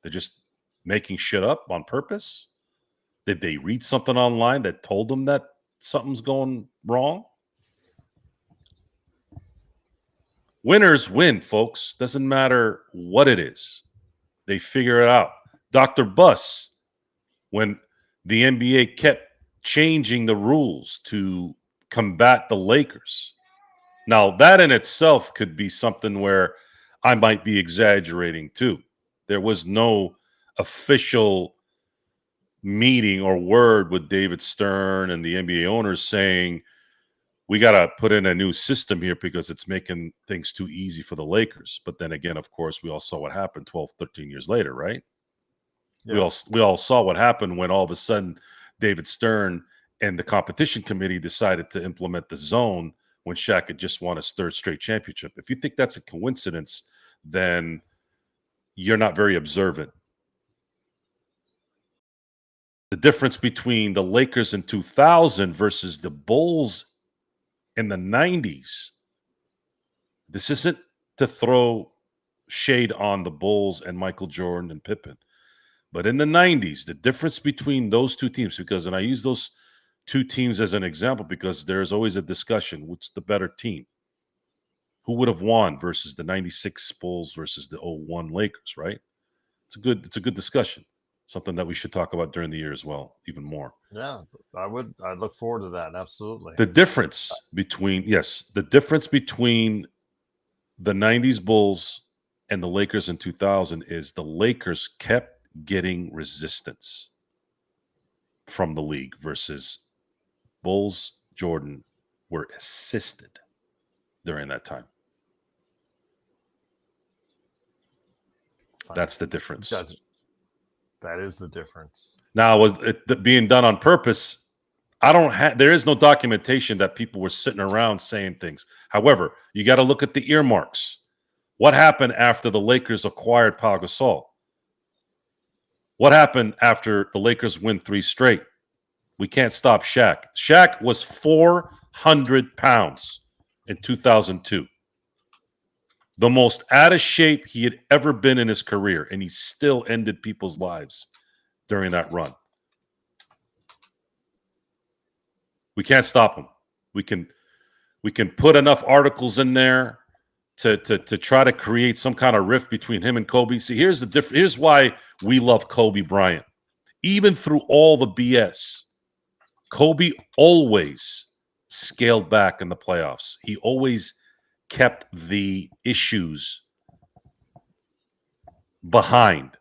They're just making shit up on purpose? Did they read something online that told them that something's going wrong? Winners win, folks. Doesn't matter what it is. They figure it out. Dr. Buss, when the NBA kept changing the rules to combat the Lakers. Now, that in itself could be something where I might be exaggerating too. There was no official meeting or word with David Stern and the NBA owners saying, we got to put in a new system here because it's making things too easy for the Lakers. But then again, of course, we all saw what happened 12, 13 years later, right? Yeah. We all saw what happened when all of a sudden David Stern and the competition committee decided to implement the zone when Shaq had just won his third straight championship. If you think that's a coincidence, then you're not very observant. The difference between the Lakers in 2000 versus the Bulls in the 90s, this isn't to throw shade on the Bulls and Michael Jordan and Pippen, but in the 90s, the difference between those two teams, because, and I use those two teams as an example because there's always a discussion, what's the better team? Who would have won versus the 96 Bulls versus the 01 Lakers, right? It's a good discussion. Something that we should talk about during the year as well, even more. Yeah, I'd look forward to that. Absolutely. The difference between the 90s Bulls and the Lakers in 2000 is the Lakers kept getting resistance from the league versus Bulls, Jordan were assisted during that time. That's the difference. That is the difference. Now, was it being done on purpose? There is no documentation that people were sitting around saying things. However, you got to look at the earmarks. What happened after the Lakers acquired Pau Gasol? What happened after the Lakers win 3 straight? We can't stop Shaq. Shaq was 400 pounds in 2002. The most out of shape he had ever been in his career, and he still ended people's lives during that run. We can't stop him. We can put enough articles in there to try to create some kind of rift between him and Kobe. See, here's the difference. Here's why we love Kobe Bryant. Even through all the BS, Kobe always scaled back in the playoffs. He always kept the issues behind.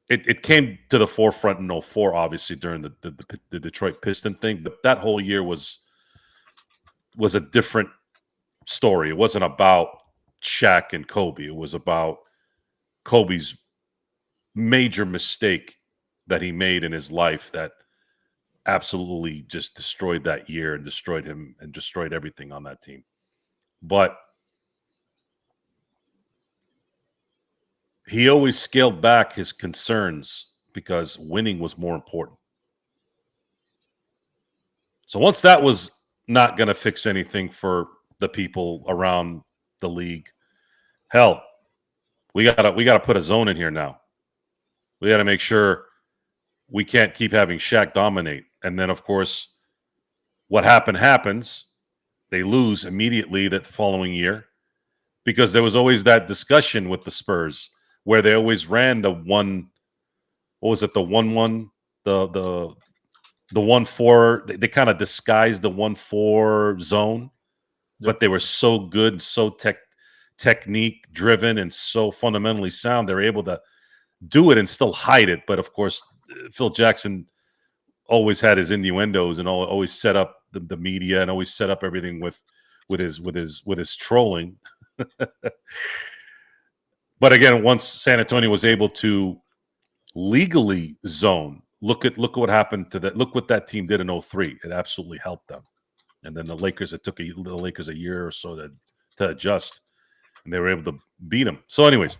It came to the forefront in 04, obviously, during the Detroit Piston thing. But that whole year was a different story. It wasn't about Shaq and Kobe. It was about Kobe's major mistake that he made in his life that absolutely just destroyed that year and destroyed him and destroyed everything on that team. But he always scaled back his concerns because winning was more important. So once that was not going to fix anything for the people around the league, hell, we gotta put a zone in here now. We got to make sure we can't keep having Shaq dominate. And then, of course, what happens. They lose immediately that following year because there was always that discussion with the Spurs where they always ran the 1-1, the 1-4. They kind of disguised the 1-4 zone, but they were so good, so technique driven, and so fundamentally sound. They're able to do it and still hide it. But of course, Phil Jackson always had his innuendos and always set up the media and always set up everything with his trolling. But again, once San Antonio was able to legally zone, look at what happened to that. Look what that team did in 03. It absolutely helped them. And then the Lakers, it took the Lakers a year or so to adjust, and they were able to beat them. So anyways,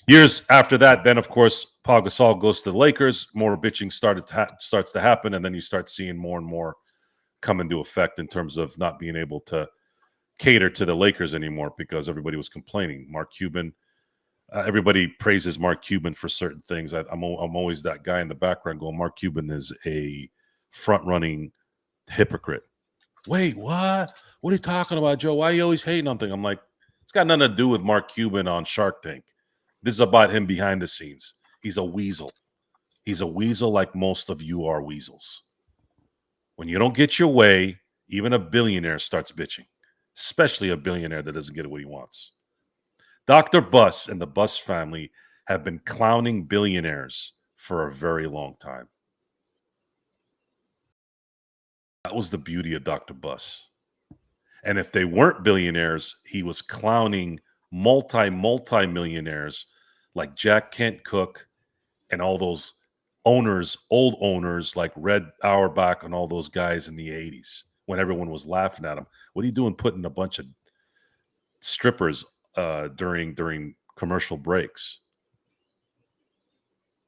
years after that, then of course, Pau Gasol goes to the Lakers. More bitching starts to happen, and then you start seeing more and more come into effect in terms of not being able to cater to the Lakers anymore because everybody was complaining. Mark Cuban, everybody praises Mark Cuban for certain things. I'm always that guy in the background going, Mark Cuban is a front-running hypocrite. Wait, what? What are you talking about, Joe? Why are you always hating on things? I'm like, it's got nothing to do with Mark Cuban on Shark Tank. This is about him behind the scenes. He's a weasel. He's a weasel like most of you are weasels. When you don't get your way, even a billionaire starts bitching, especially a billionaire that doesn't get what he wants. Dr. Buss and the Buss family have been clowning billionaires for a very long time. That was the beauty of Dr. Buss. And if they weren't billionaires, he was clowning multi-millionaires like Jack Kent Cooke and all those owners, old owners like Red Auerbach and all those guys in the 80s when everyone was laughing at him. What are you doing putting a bunch of strippers during commercial breaks?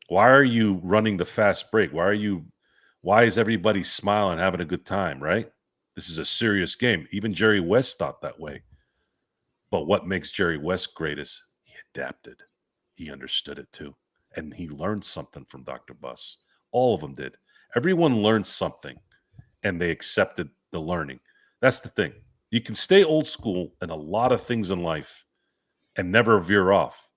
Why are you running the fast break? Why is everybody smiling, having a good time, right? This is a serious game. Even Jerry West thought that way. But what makes Jerry West great is he adapted. He understood it too. And he learned something from Dr. Buss. All of them did. Everyone learned something and they accepted the learning. That's the thing. You can stay old school in a lot of things in life and never veer off,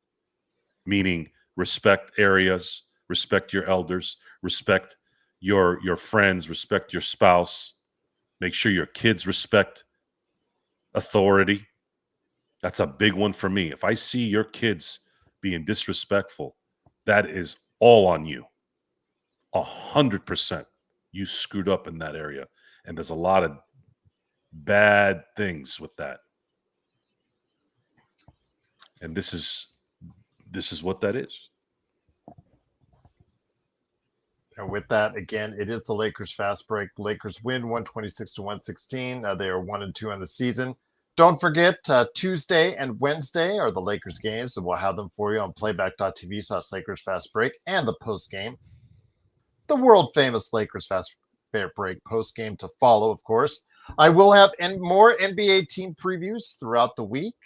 meaning respect areas, respect your elders, respect your friends, respect your spouse, make sure your kids respect authority. That's a big one for me. If I see your kids being disrespectful, that is all on you. 100%. You screwed up in that area. And there's a lot of bad things with that. And this is what that is. And with that, again, it is the Lakers fast break. The Lakers win 126-116. They are 1-2 on the season. Don't forget, Tuesday and Wednesday are the Lakers games, and we'll have them for you on playback.tv/Lakers fast break and the post game. The world famous Lakers fast break post game to follow, of course. I will have more NBA team previews throughout the week.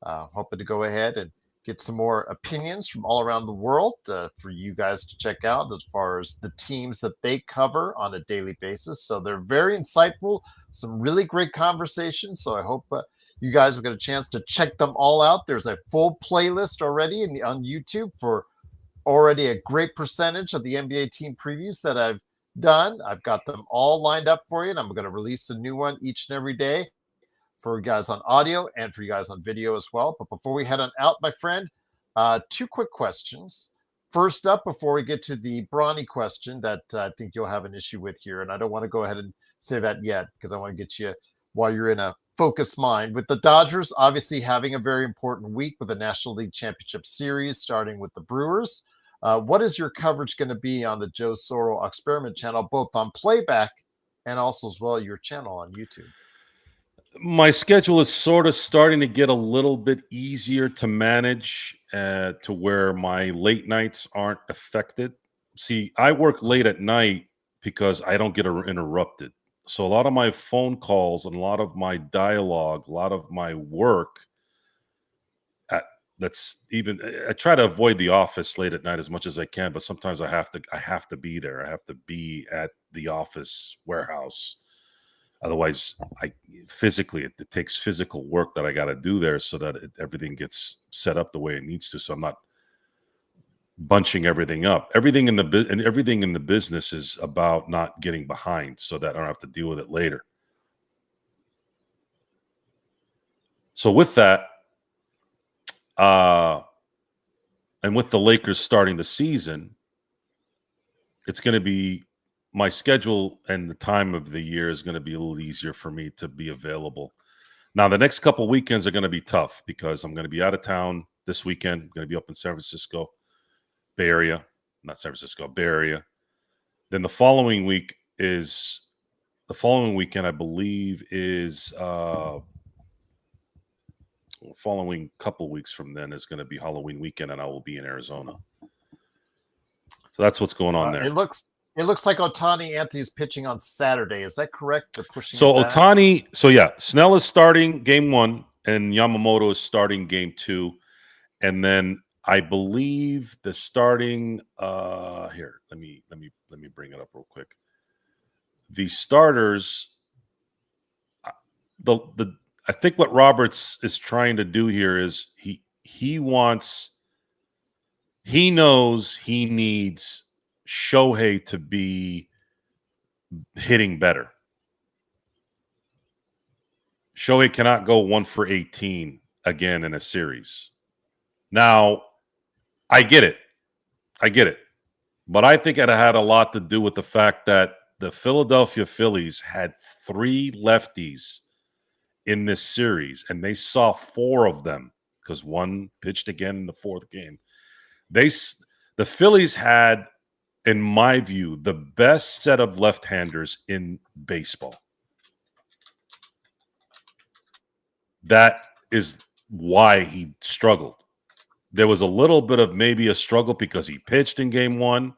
Hoping to go ahead and get some more opinions from all around the world for you guys to check out as far as the teams that they cover on a daily basis. So they're very insightful, some really great conversations. So I hope you guys will get a chance to check them all out. There's a full playlist already on YouTube for already a great percentage of the NBA team previews that I've done. I've got them all lined up for you, and I'm going to release a new one each and every day for you guys on audio and for you guys on video as well. But before we head on out, my friend, two quick questions. First up, before we get to the Bronny question that I think you'll have an issue with here, and I don't want to go ahead and say that yet because I want to get you while you're in a focused mind. With the Dodgers obviously having a very important week with the National League Championship Series, starting with the Brewers, what is your coverage going to be on the Joe Soro Experiment channel, both on playback and also as well your channel on YouTube? My schedule is sort of starting to get a little bit easier to manage to where my late nights aren't affected. See, I work late at night because I don't get interrupted. So a lot of my phone calls and a lot of my dialogue, a lot of my work, I try to avoid the office late at night as much as I can, but sometimes I have to be there. I have to be at the office warehouse. Otherwise, it takes physical work that I got to do there so that everything gets set up the way it needs to. So I'm not bunching everything up. Everything in the business is about not getting behind so that I don't have to deal with it later. So with that, and with the Lakers starting the season, it's going to be my schedule and the time of the year is going to be a little easier for me to be available. Now, the next couple weekends are going to be tough because I'm going to be out of town this weekend. I'm going to be up in San Francisco, Bay Area. Then the following weekend, I believe, is following couple weeks from then is going to be Halloween weekend, and I will be in Arizona. So that's what's going on there. It looks like Ohtani Anthony's pitching on Saturday. Is that correct? They're pushing. So Ohtani. So yeah, Snell is starting game 1, and Yamamoto is starting game 2, and then I believe the starting. Here, let me bring it up real quick. The starters. I think what Roberts is trying to do here is he knows he needs Shohei to be hitting better. Shohei cannot go 1 for 18 again in a series. Now, I get it. But I think it had a lot to do with the fact that the Philadelphia Phillies had 3 lefties in this series, and they saw 4 of them because one pitched again in the 4th game. The Phillies had, in my view, the best set of left-handers in baseball. That is why he struggled. There was a little bit of maybe a struggle because he pitched in game 1.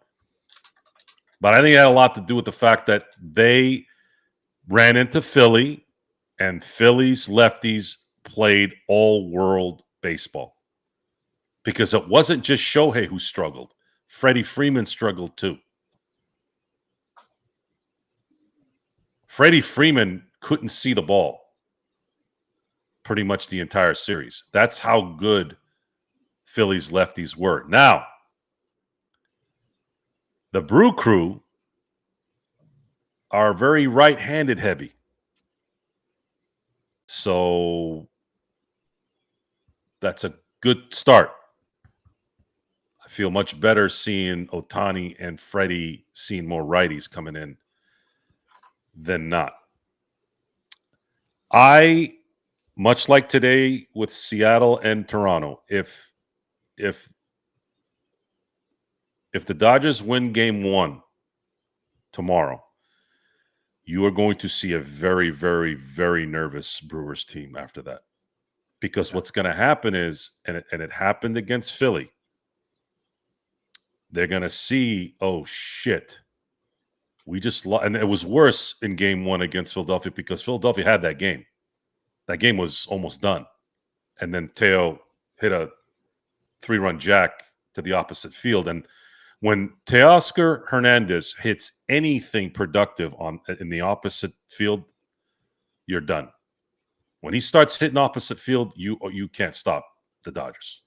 But I think it had a lot to do with the fact that they ran into Philly, and Philly's lefties played all-world baseball. Because it wasn't just Shohei who struggled. Freddie Freeman struggled too. Freddie Freeman couldn't see the ball pretty much the entire series. That's how good Philly's lefties were. Now, the Brew Crew are very right-handed heavy. So that's a good start. I feel much better seeing Ohtani and Freddie seeing more righties coming in than not. I, much like today with Seattle and Toronto, if the Dodgers win game 1 tomorrow, you are going to see a very, very, very nervous Brewers team after that. Because what's going to happen is, and it happened against Philly, they're going to see, oh, shit. We just lost. And it was worse in game 1 against Philadelphia because Philadelphia had that game. That game was almost done. And then Teo hit a 3-run jack to the opposite field. And when Teoscar Hernandez hits anything productive in the opposite field, you're done. When he starts hitting opposite field, you can't stop the Dodgers.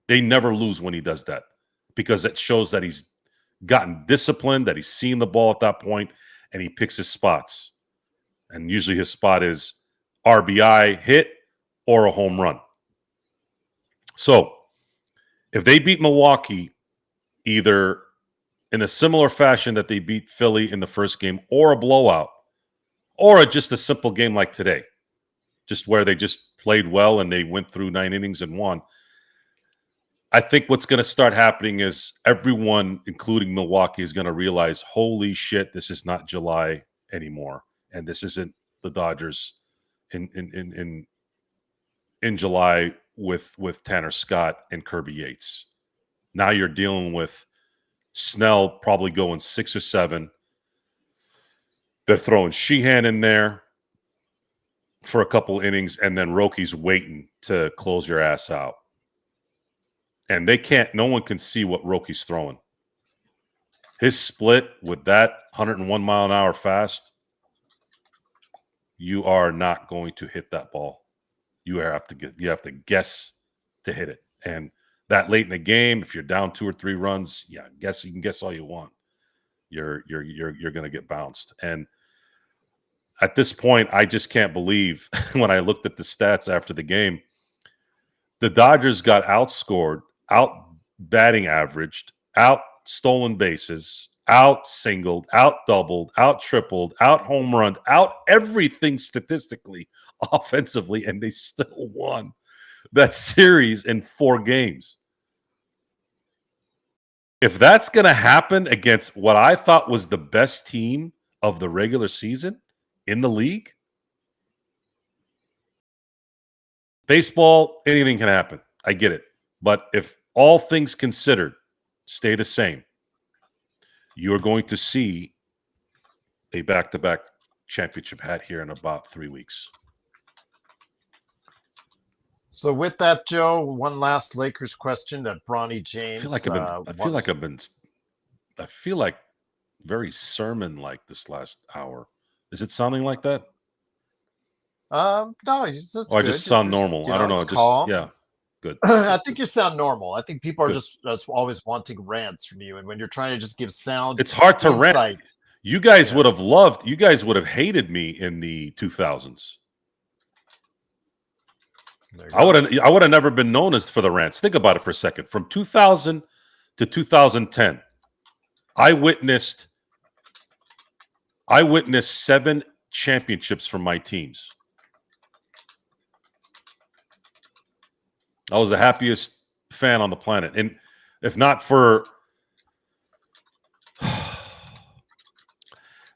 They never lose when he does that because it shows that he's gotten disciplined, that he's seen the ball at that point, and he picks his spots. And usually his spot is RBI hit or a home run. So if they beat Milwaukee either in a similar fashion that they beat Philly in the first game or a blowout or just a simple game like today, just where they just played well and they went through 9 innings and won, I think what's going to start happening is everyone, including Milwaukee, is going to realize, holy shit, this is not July anymore. And this isn't the Dodgers in July with Tanner Scott and Kirby Yates. Now you're dealing with Snell probably going 6 or 7. They're throwing Sheehan in there for a couple innings, and then Rocky's waiting to close your ass out. And no one can see what Rocky's throwing. His split with that 101 mile an hour fast, you are not going to hit that ball. You have to guess to hit it. And that late in the game, if you're down 2 or 3 runs, you can guess all you want. You're going to get bounced. And at this point, I just can't believe when I looked at the stats after the game, the Dodgers got outscored, out batting averaged, out stolen bases, out singled, out doubled, out tripled, out home run, out everything statistically, offensively, and they still won that series in 4 games. If that's going to happen against what I thought was the best team of the regular season in the league, baseball, anything can happen. I get it. But if all things considered stay the same, you are going to see a back-to-back championship hat here in about 3 weeks. So with that, Joe, one last Lakers question that Bronny James. I feel like very sermon-like this last hour. Is it sounding like that? No, it's or I just sound normal. I don't know. Just calm. Yeah, good. I think you sound normal. I think people are just always wanting rants from you, and when you're trying to just give sound, it's hard to insight. rant. You guys would have loved. You guys would have hated me in the 2000s. I would have never been known as for the rants. Think about it for a second. From 2000 to 2010, I witnessed 7 championships from my teams. I was the happiest fan on the planet. And if not for I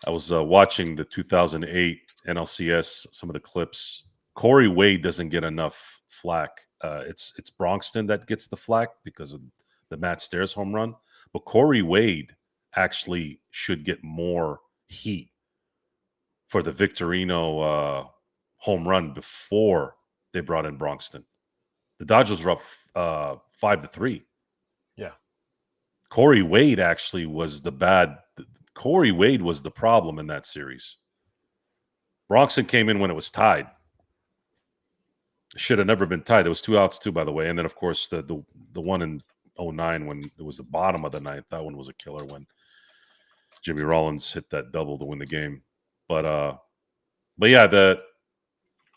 was watching the 2008 NLCS, some of the clips. Corey Wade doesn't get enough flack. It's Bronxton that gets the flack because of the Matt Stairs home run. But Corey Wade actually should get more heat for the Victorino home run before they brought in Bronxton. The Dodgers were up 5-3. Yeah. Corey Wade actually was Corey Wade was the problem in that series. Bronxton came in when it was tied. Should have never been tied. There was 2 outs too, by the way. And then, of course, the one in 2009 when it was the bottom of the ninth. That one was a killer when Jimmy Rollins hit that double to win the game. But yeah,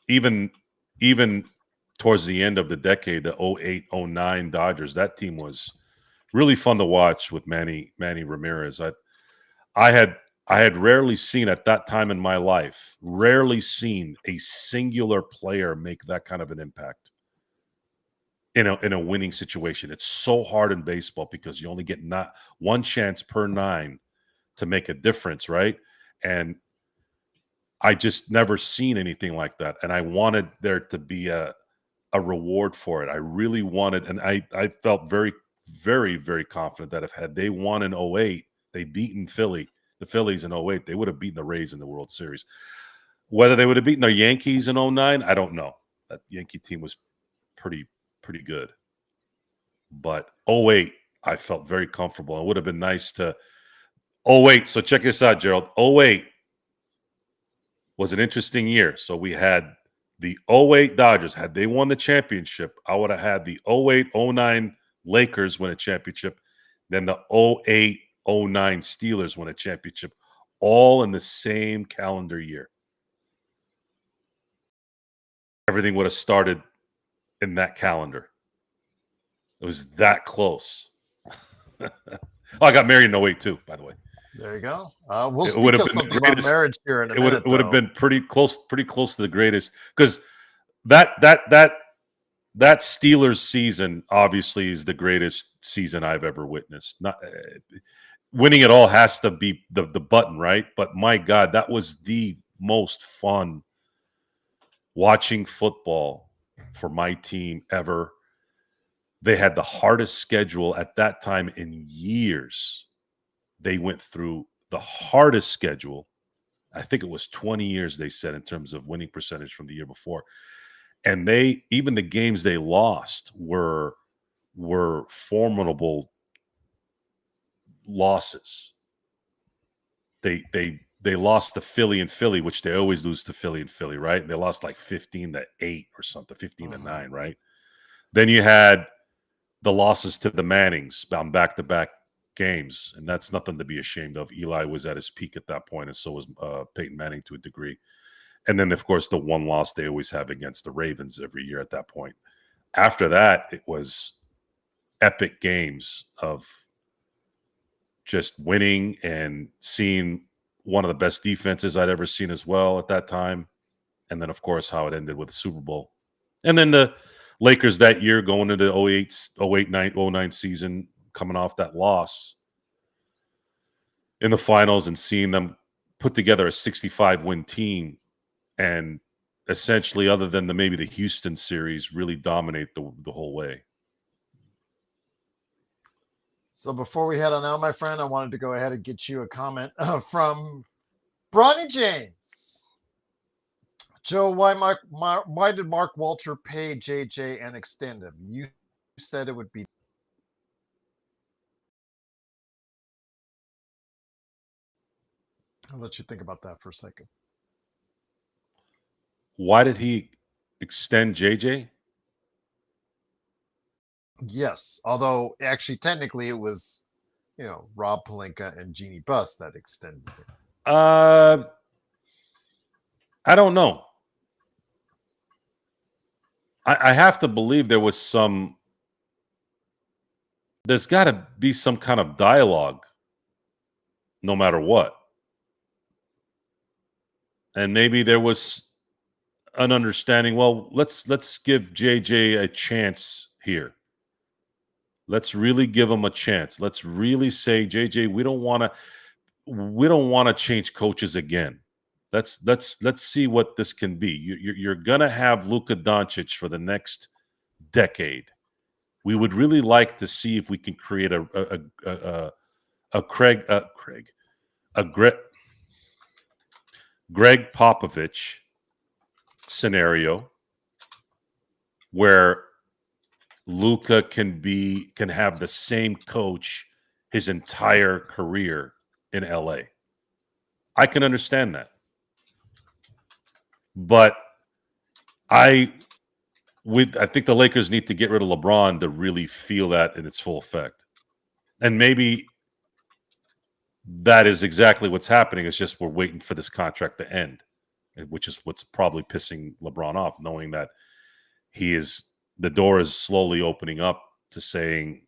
even towards the end of the decade, the 2008-2009 Dodgers, that team was really fun to watch with Manny Ramirez. I had rarely seen at that time in my life, a singular player make that kind of an impact in a winning situation. It's so hard in baseball because you only get not one chance per 9 to make a difference, right? And I just never seen anything like that. And I wanted there to be a reward for it. I really wanted, and I felt very, very, very confident that had they won in 2008, they'd beaten the Phillies in 2008, they would have beaten the Rays in the World Series. Whether they would have beaten the Yankees in 2009, I don't know. That Yankee team was pretty good. But 2008, I felt very comfortable. It would have been nice to 2008. So check this out, Gerald. 2008 was an interesting year. So we had the 2008 Dodgers. Had they won the championship, I would have had the 2008-2009 Lakers win a championship. Then the 2008-2009 Steelers win a championship, all in the same calendar year. Everything would have started in that calendar. It was that close. I got married in 2008 too, by the way. There you go. We'll speak of something about marriage here in a minute. It would have been pretty close to the greatest, because that Steelers season obviously is the greatest season I've ever witnessed. Not winning it all has to be the button, right? But my God, that was the most fun watching football for my team ever. They had the hardest schedule at that time in years. They went through the hardest schedule. I think it was 20 years, they said, in terms of winning percentage from the year before. And even the games they lost were formidable losses. They lost to Philly and Philly, which they always lose to Philly and Philly, right? They lost like 15-8 or something, 15-9, right? Then you had the losses to the Mannings on back-to-back games, and that's nothing to be ashamed of. Eli was at his peak at that point, and so was Peyton Manning to a degree. And then, of course, the one loss they always have against the Ravens every year at that point. After that, it was epic games of just winning and seeing one of the best defenses I'd ever seen as well at that time. And then, of course, how it ended with the Super Bowl. And then the Lakers that year going into the 09 season, coming off that loss in the finals and seeing them put together a 65-win team and essentially, other than maybe the Houston series, really dominate the whole way. So before we head on out, my friend, I wanted to go ahead and get you a comment from Bronny James. Joe, why did Mark Walter pay JJ and extend him? You said it would be. I'll let you think about that for a second. Why did he extend JJ? Yes, although actually technically it was, Rob Pelinka and Jeannie Buss that extended it. I don't know. I have to believe there's got to be some kind of dialogue no matter what. And maybe there was an understanding, well, let's give JJ a chance here. Let's really give him a chance. Let's really say, JJ, we don't want to change coaches again. Let's see what this can be. You're gonna have Luka Doncic for the next decade. We would really like to see if we can create a Greg Popovich scenario where Luka can have the same coach his entire career in LA. I can understand that. But I think the Lakers need to get rid of LeBron to really feel that in its full effect. And maybe that is exactly what's happening. It's just we're waiting for this contract to end, which is what's probably pissing LeBron off, knowing that the door is slowly opening up to saying,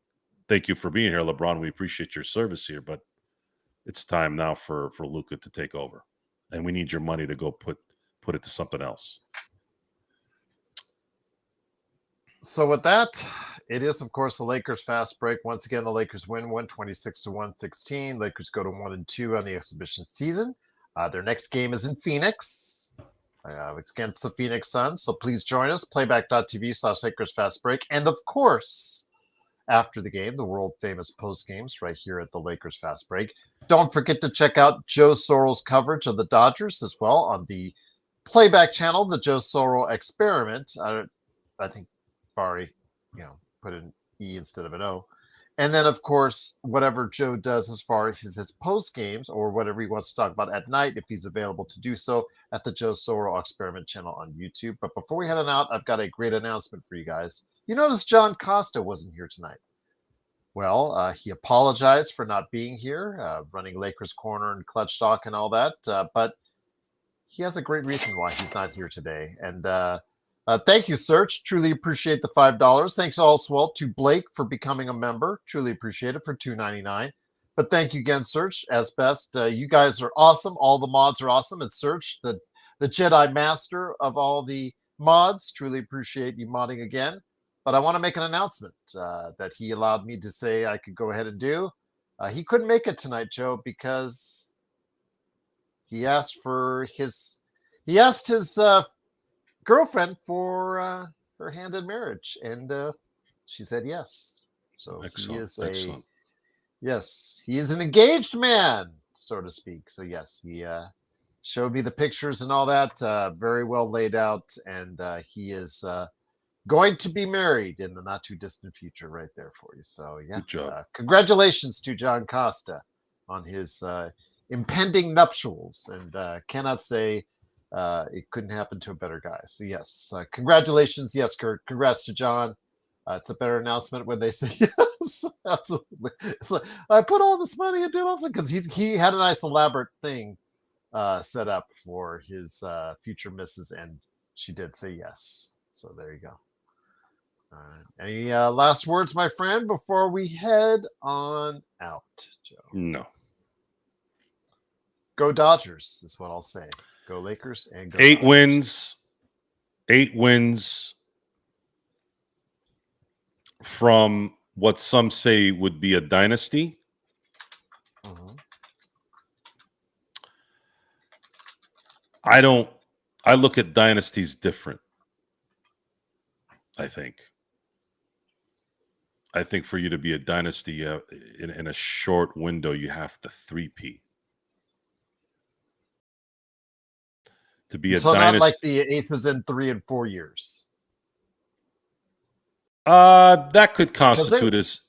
thank you for being here, LeBron. We appreciate your service here, but it's time now for Luka to take over. And we need your money to go put it to something else. So with that, it is, of course, the Lakers fast break. Once again, the Lakers win 126-116. Lakers go to 1-2 on the exhibition season. Their next game is in Phoenix against the Phoenix Suns. So please join us, playback.tv/Lakers fast break. And of course, after the game, the world famous post games right here at the Lakers fast break. Don't forget to check out Joe Sorrell's coverage of the Dodgers as well on the playback channel, the Joe Sorrell Experiment. I think Barry, put an E instead of an O. And then, of course, whatever Joe does as far as his post games or whatever he wants to talk about at night, if he's available to do so, at the Joe Sorrell Experiment channel on YouTube. But before we head on out, I've got a great announcement for you guys. You notice John Costa wasn't here tonight. Well, he apologized for not being here, running Lakers Corner and Clutch Talk and all that. But he has a great reason why he's not here today. And thank you, Serge. Truly appreciate the $5. Thanks also to Blake for becoming a member. Truly appreciate it for $2.99. But thank you again, Serge, as best. You guys are awesome. All the mods are awesome. And Serge, the Jedi master of all the mods. Truly appreciate you modding again. But I want to make an announcement that he allowed me to say I could go ahead and do. He couldn't make it tonight, Joe, because he asked his girlfriend for her hand in marriage, and she said yes. So Excellent. He is an engaged man, so to speak. So yes, he showed me the pictures and all that, very well laid out, and he is going to be married in the not too distant future, right there for you. So yeah, good job. Congratulations to John Costa on his impending nuptials, and cannot say it couldn't happen to a better guy. So yes, congratulations. Yes, Kurt, congrats to John. It's a better announcement when they say yes. Absolutely. It's like, I put all this money into it because he had a nice elaborate thing set up for his future missus, and she did say yes. So there you go. All right. Any last words, my friend, before we head on out, Joe? No. Go Dodgers is what I'll say. Go Lakers and go 8 Dodgers. wins. 8 wins from what some say would be a dynasty. Mm-hmm. I look at dynasties different. I think for you to be a dynasty in a short window, you have to 3P. To be a so dynasty, not like the Aces in 3 and 4 years. That could constitute as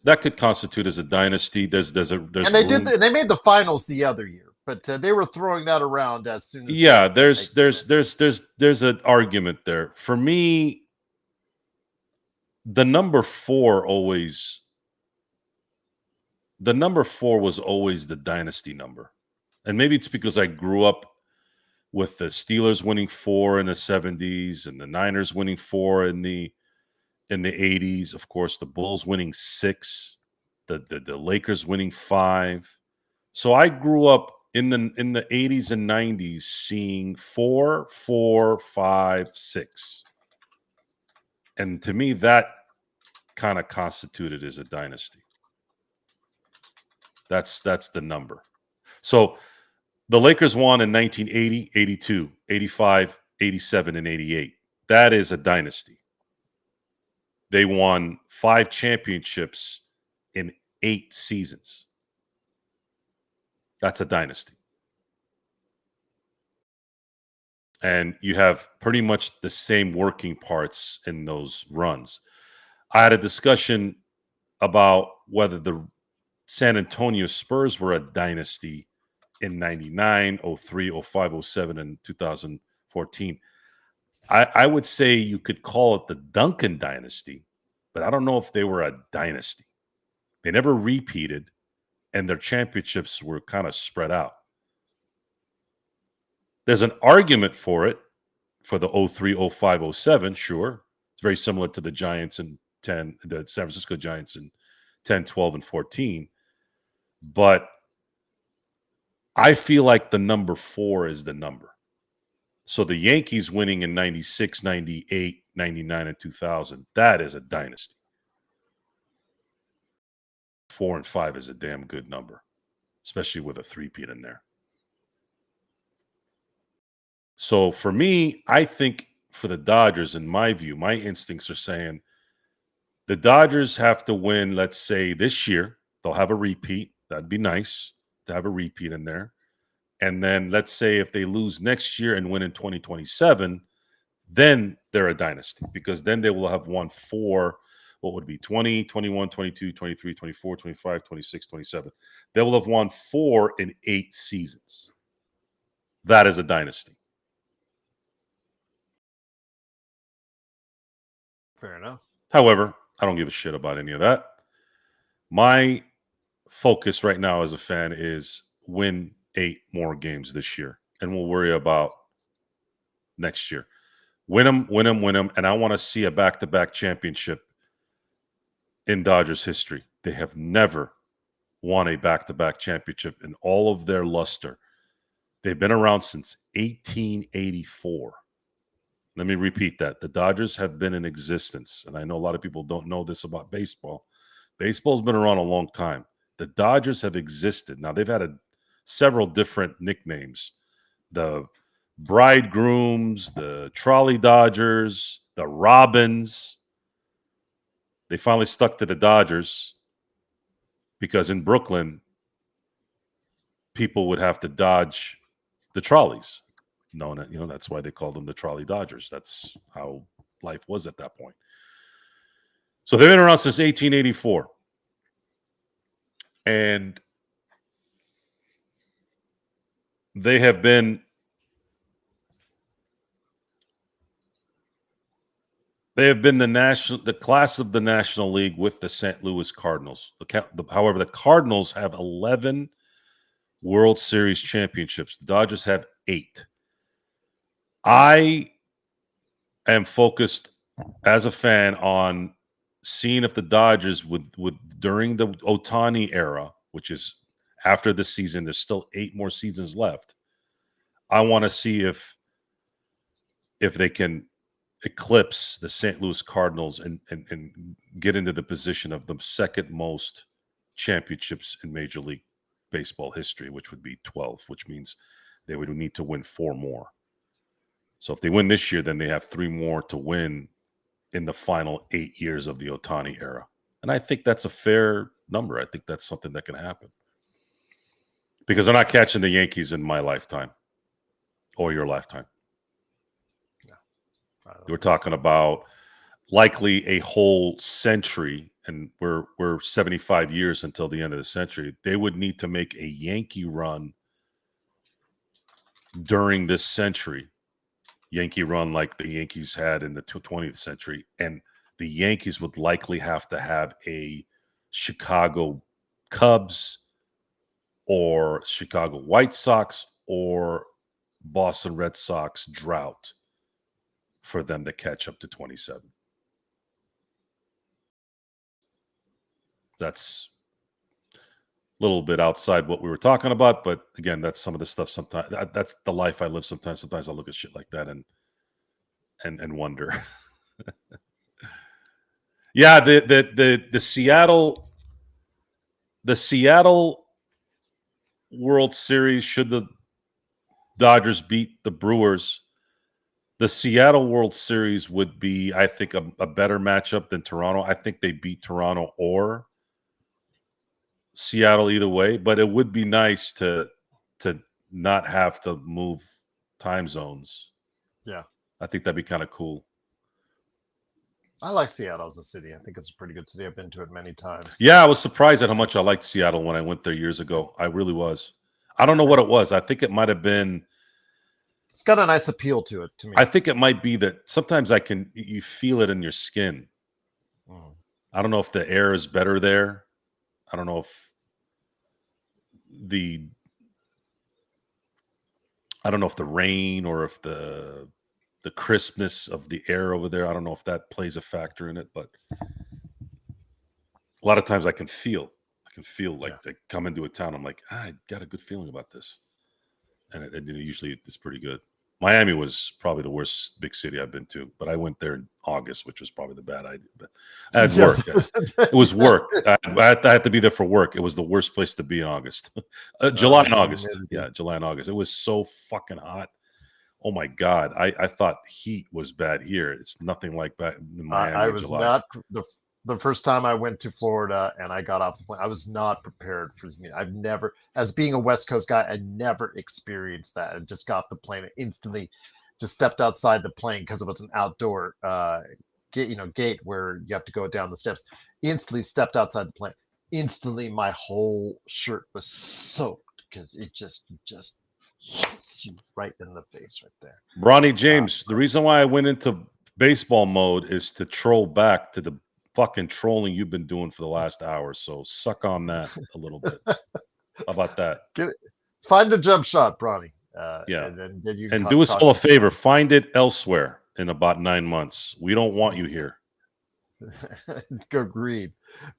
a dynasty. There's and they made the finals the other year, but they were throwing that around as soon as there's an argument there. For me, the number 4 was always the dynasty number. And maybe it's because I grew up with the Steelers winning 4 in the 70s and the Niners winning 4 in the 80s. Of course, the Bulls winning 6, the Lakers winning 5, So I grew up in the 80s and 90s seeing 4, 4, 5, 6. And to me, that kind of constituted as a dynasty. That's the number. So the Lakers won in 1980, 82, 85, 87, and 88. That is a dynasty. They won 5 championships in 8 seasons. That's a dynasty. And you have pretty much the same working parts in those runs. I had a discussion about whether the San Antonio Spurs were a dynasty in 99, 03, 05, 07, and 2014. I would say you could call it the Duncan dynasty, but I don't know if they were a dynasty. They never repeated, and their championships were kind of spread out. There's an argument for it for the 03, 05, 07, sure. It's very similar to the Giants in 10, the San Francisco Giants in 10, 12, and 14. But I feel like the number 4 is the number. So the Yankees winning in 96, 98, 99, and 2000, that is a dynasty. 4 and 5 is a damn good number, especially with a three-peat in there. So for me, I think for the Dodgers, in my view, my instincts are saying the Dodgers have to win, let's say, this year. They'll have a repeat. That'd be nice to have a repeat in there. And then let's say if they lose next year and win in 2027, then they're a dynasty because then they will have won 4, what would it be, 20, 21, 22, 23, 24, 25, 26, 27. They will have won 4 in 8 seasons. That is a dynasty. Fair enough. However, I don't give a shit about any of that. My focus right now as a fan is win 8 more games this year, and we'll worry about next year. Win them, win them, win them, and I want to see a back-to-back championship in Dodgers history. They have never won a back-to-back championship in all of their luster. They've been around since 1884. Let me repeat that. The Dodgers have been in existence, and I know a lot of people don't know this about baseball. Baseball's been around a long time. The Dodgers have existed. Now, they've had several different nicknames. The Bridegrooms, the Trolley Dodgers, the Robins. They finally stuck to the Dodgers because in Brooklyn, people would have to dodge the trolleys. That's why they called them the Trolley Dodgers. That's how life was at that point. So they've been around since 1884. And they have been the class of the National League with the St. Louis Cardinals. However, the Cardinals have 11 World Series championships. The Dodgers have 8. I am focused as a fan on seeing if the Dodgers would during the Ohtani era, which is after this season, there's still 8 more seasons left. I want to see if they can eclipse the St. Louis Cardinals and get into the position of the second most championships in Major League Baseball history, which would be 12, which means they would need to win 4 more. So if they win this year, then they have 3 more to win in the final 8 years of the Ohtani era. And I think that's a fair number. I think that's something that can happen. Because they're not catching the Yankees in my lifetime or your lifetime. We're talking about likely a whole century, and we're 75 years until the end of the century. They would need to make a Yankee run during this century. Yankee run like the Yankees had in the 20th century. And the Yankees would likely have to have a Chicago Cubs or Chicago White Sox or Boston Red Sox drought for them to catch up to 27. That's little bit outside what we were talking about, but again, that's some of the stuff. Sometimes that's the life I live. Sometimes I look at shit like that and wonder. Yeah, the Seattle World Series, should the Dodgers beat the Brewers, the Seattle World Series would be, I think, a better matchup than Toronto. I think they beat Toronto or Seattle either way, but it would be nice to not have to move time zones. Yeah. I think that'd be kind of cool. I like Seattle as a city. I think it's a pretty good city. I've been to it many times. Yeah, I was surprised at how much I liked Seattle when I went there years ago. I really was. I don't know what it was. I think it might have been. It's got a nice appeal to it to me. I think it might be that sometimes you feel it in your skin. I don't know if the air is better there. I don't know if the rain or if the crispness of the air over there, I don't know if that plays a factor in it, but a lot of times I can feel like I come into a town, I'm like, I got a good feeling about this. And it usually it's pretty good. Miami was probably the worst big city I've been to, but I went there in August, which was probably the bad idea. But I had work. It was work. I had to be there for work. It was the worst place to be in August. July and August. Yeah, July and August. It was so fucking hot. Oh my God. I thought heat was bad here. It's nothing like that in Miami. I was not the first time I went to Florida and I got off the plane. I was not prepared for the heat. I've never, as being a West Coast guy, I never experienced that. I just got off the plane and instantly just stepped outside the plane because it was an outdoor gate where you have to go down the steps. Instantly stepped outside the plane. Instantly, my whole shirt was soaked because it just hits you right in the face right there. Bronny James, the reason why I went into baseball mode is to troll back to the fucking trolling you've been doing for the last hour. So suck on that a little bit. How about that? Find a jump shot, Bronny. Yeah. And then you and do us all a favor. Find it elsewhere in about 9 months. We don't want you here. Agreed.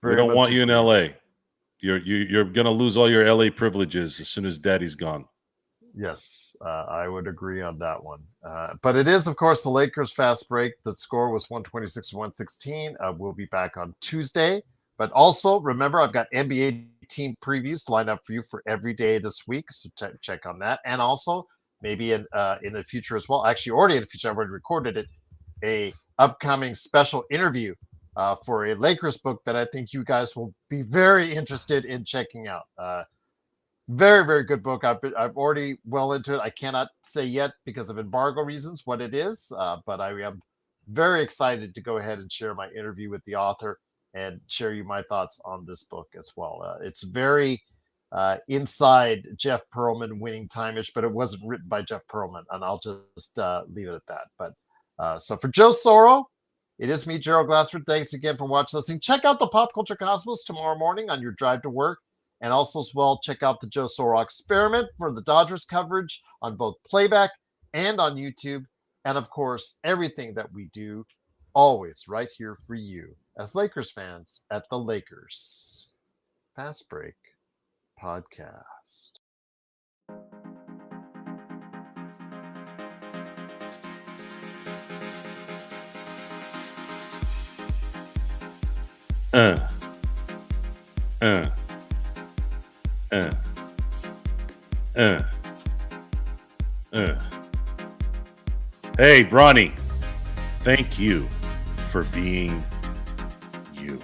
We don't want you in LA. You're gonna lose all your LA privileges as soon as Daddy's gone. Yes, I would agree on that one. But it is, of course, the Lakers fast break. The score was 126-116. We'll be back on Tuesday. But also, remember, I've got NBA team previews lined up for you for every day this week. So check on that. And also, maybe in the future as well. Actually, already in the future, I've already recorded it. A upcoming special interview for a Lakers book that I think you guys will be very interested in checking out. Very, very good book. I'm already well into it. I cannot say yet because of embargo reasons what it is, but I am very excited to go ahead and share my interview with the author and share you my thoughts on this book as well. It's very inside Jeff Pearlman winning time-ish, but it wasn't written by Jeff Pearlman, and I'll just leave it at that. But so for Joe Soro, it is me, Gerald Glassford. Thanks again for watching, listening. Check out the Pop Culture Cosmos tomorrow morning on your drive to work. And also as well, check out the Joe Soro Experiment for the Dodgers coverage on both playback and on YouTube. And of course, everything that we do always right here for you as Lakers fans at the Lakers Fast Break Podcast. Hey, Bronny, thank you for being you.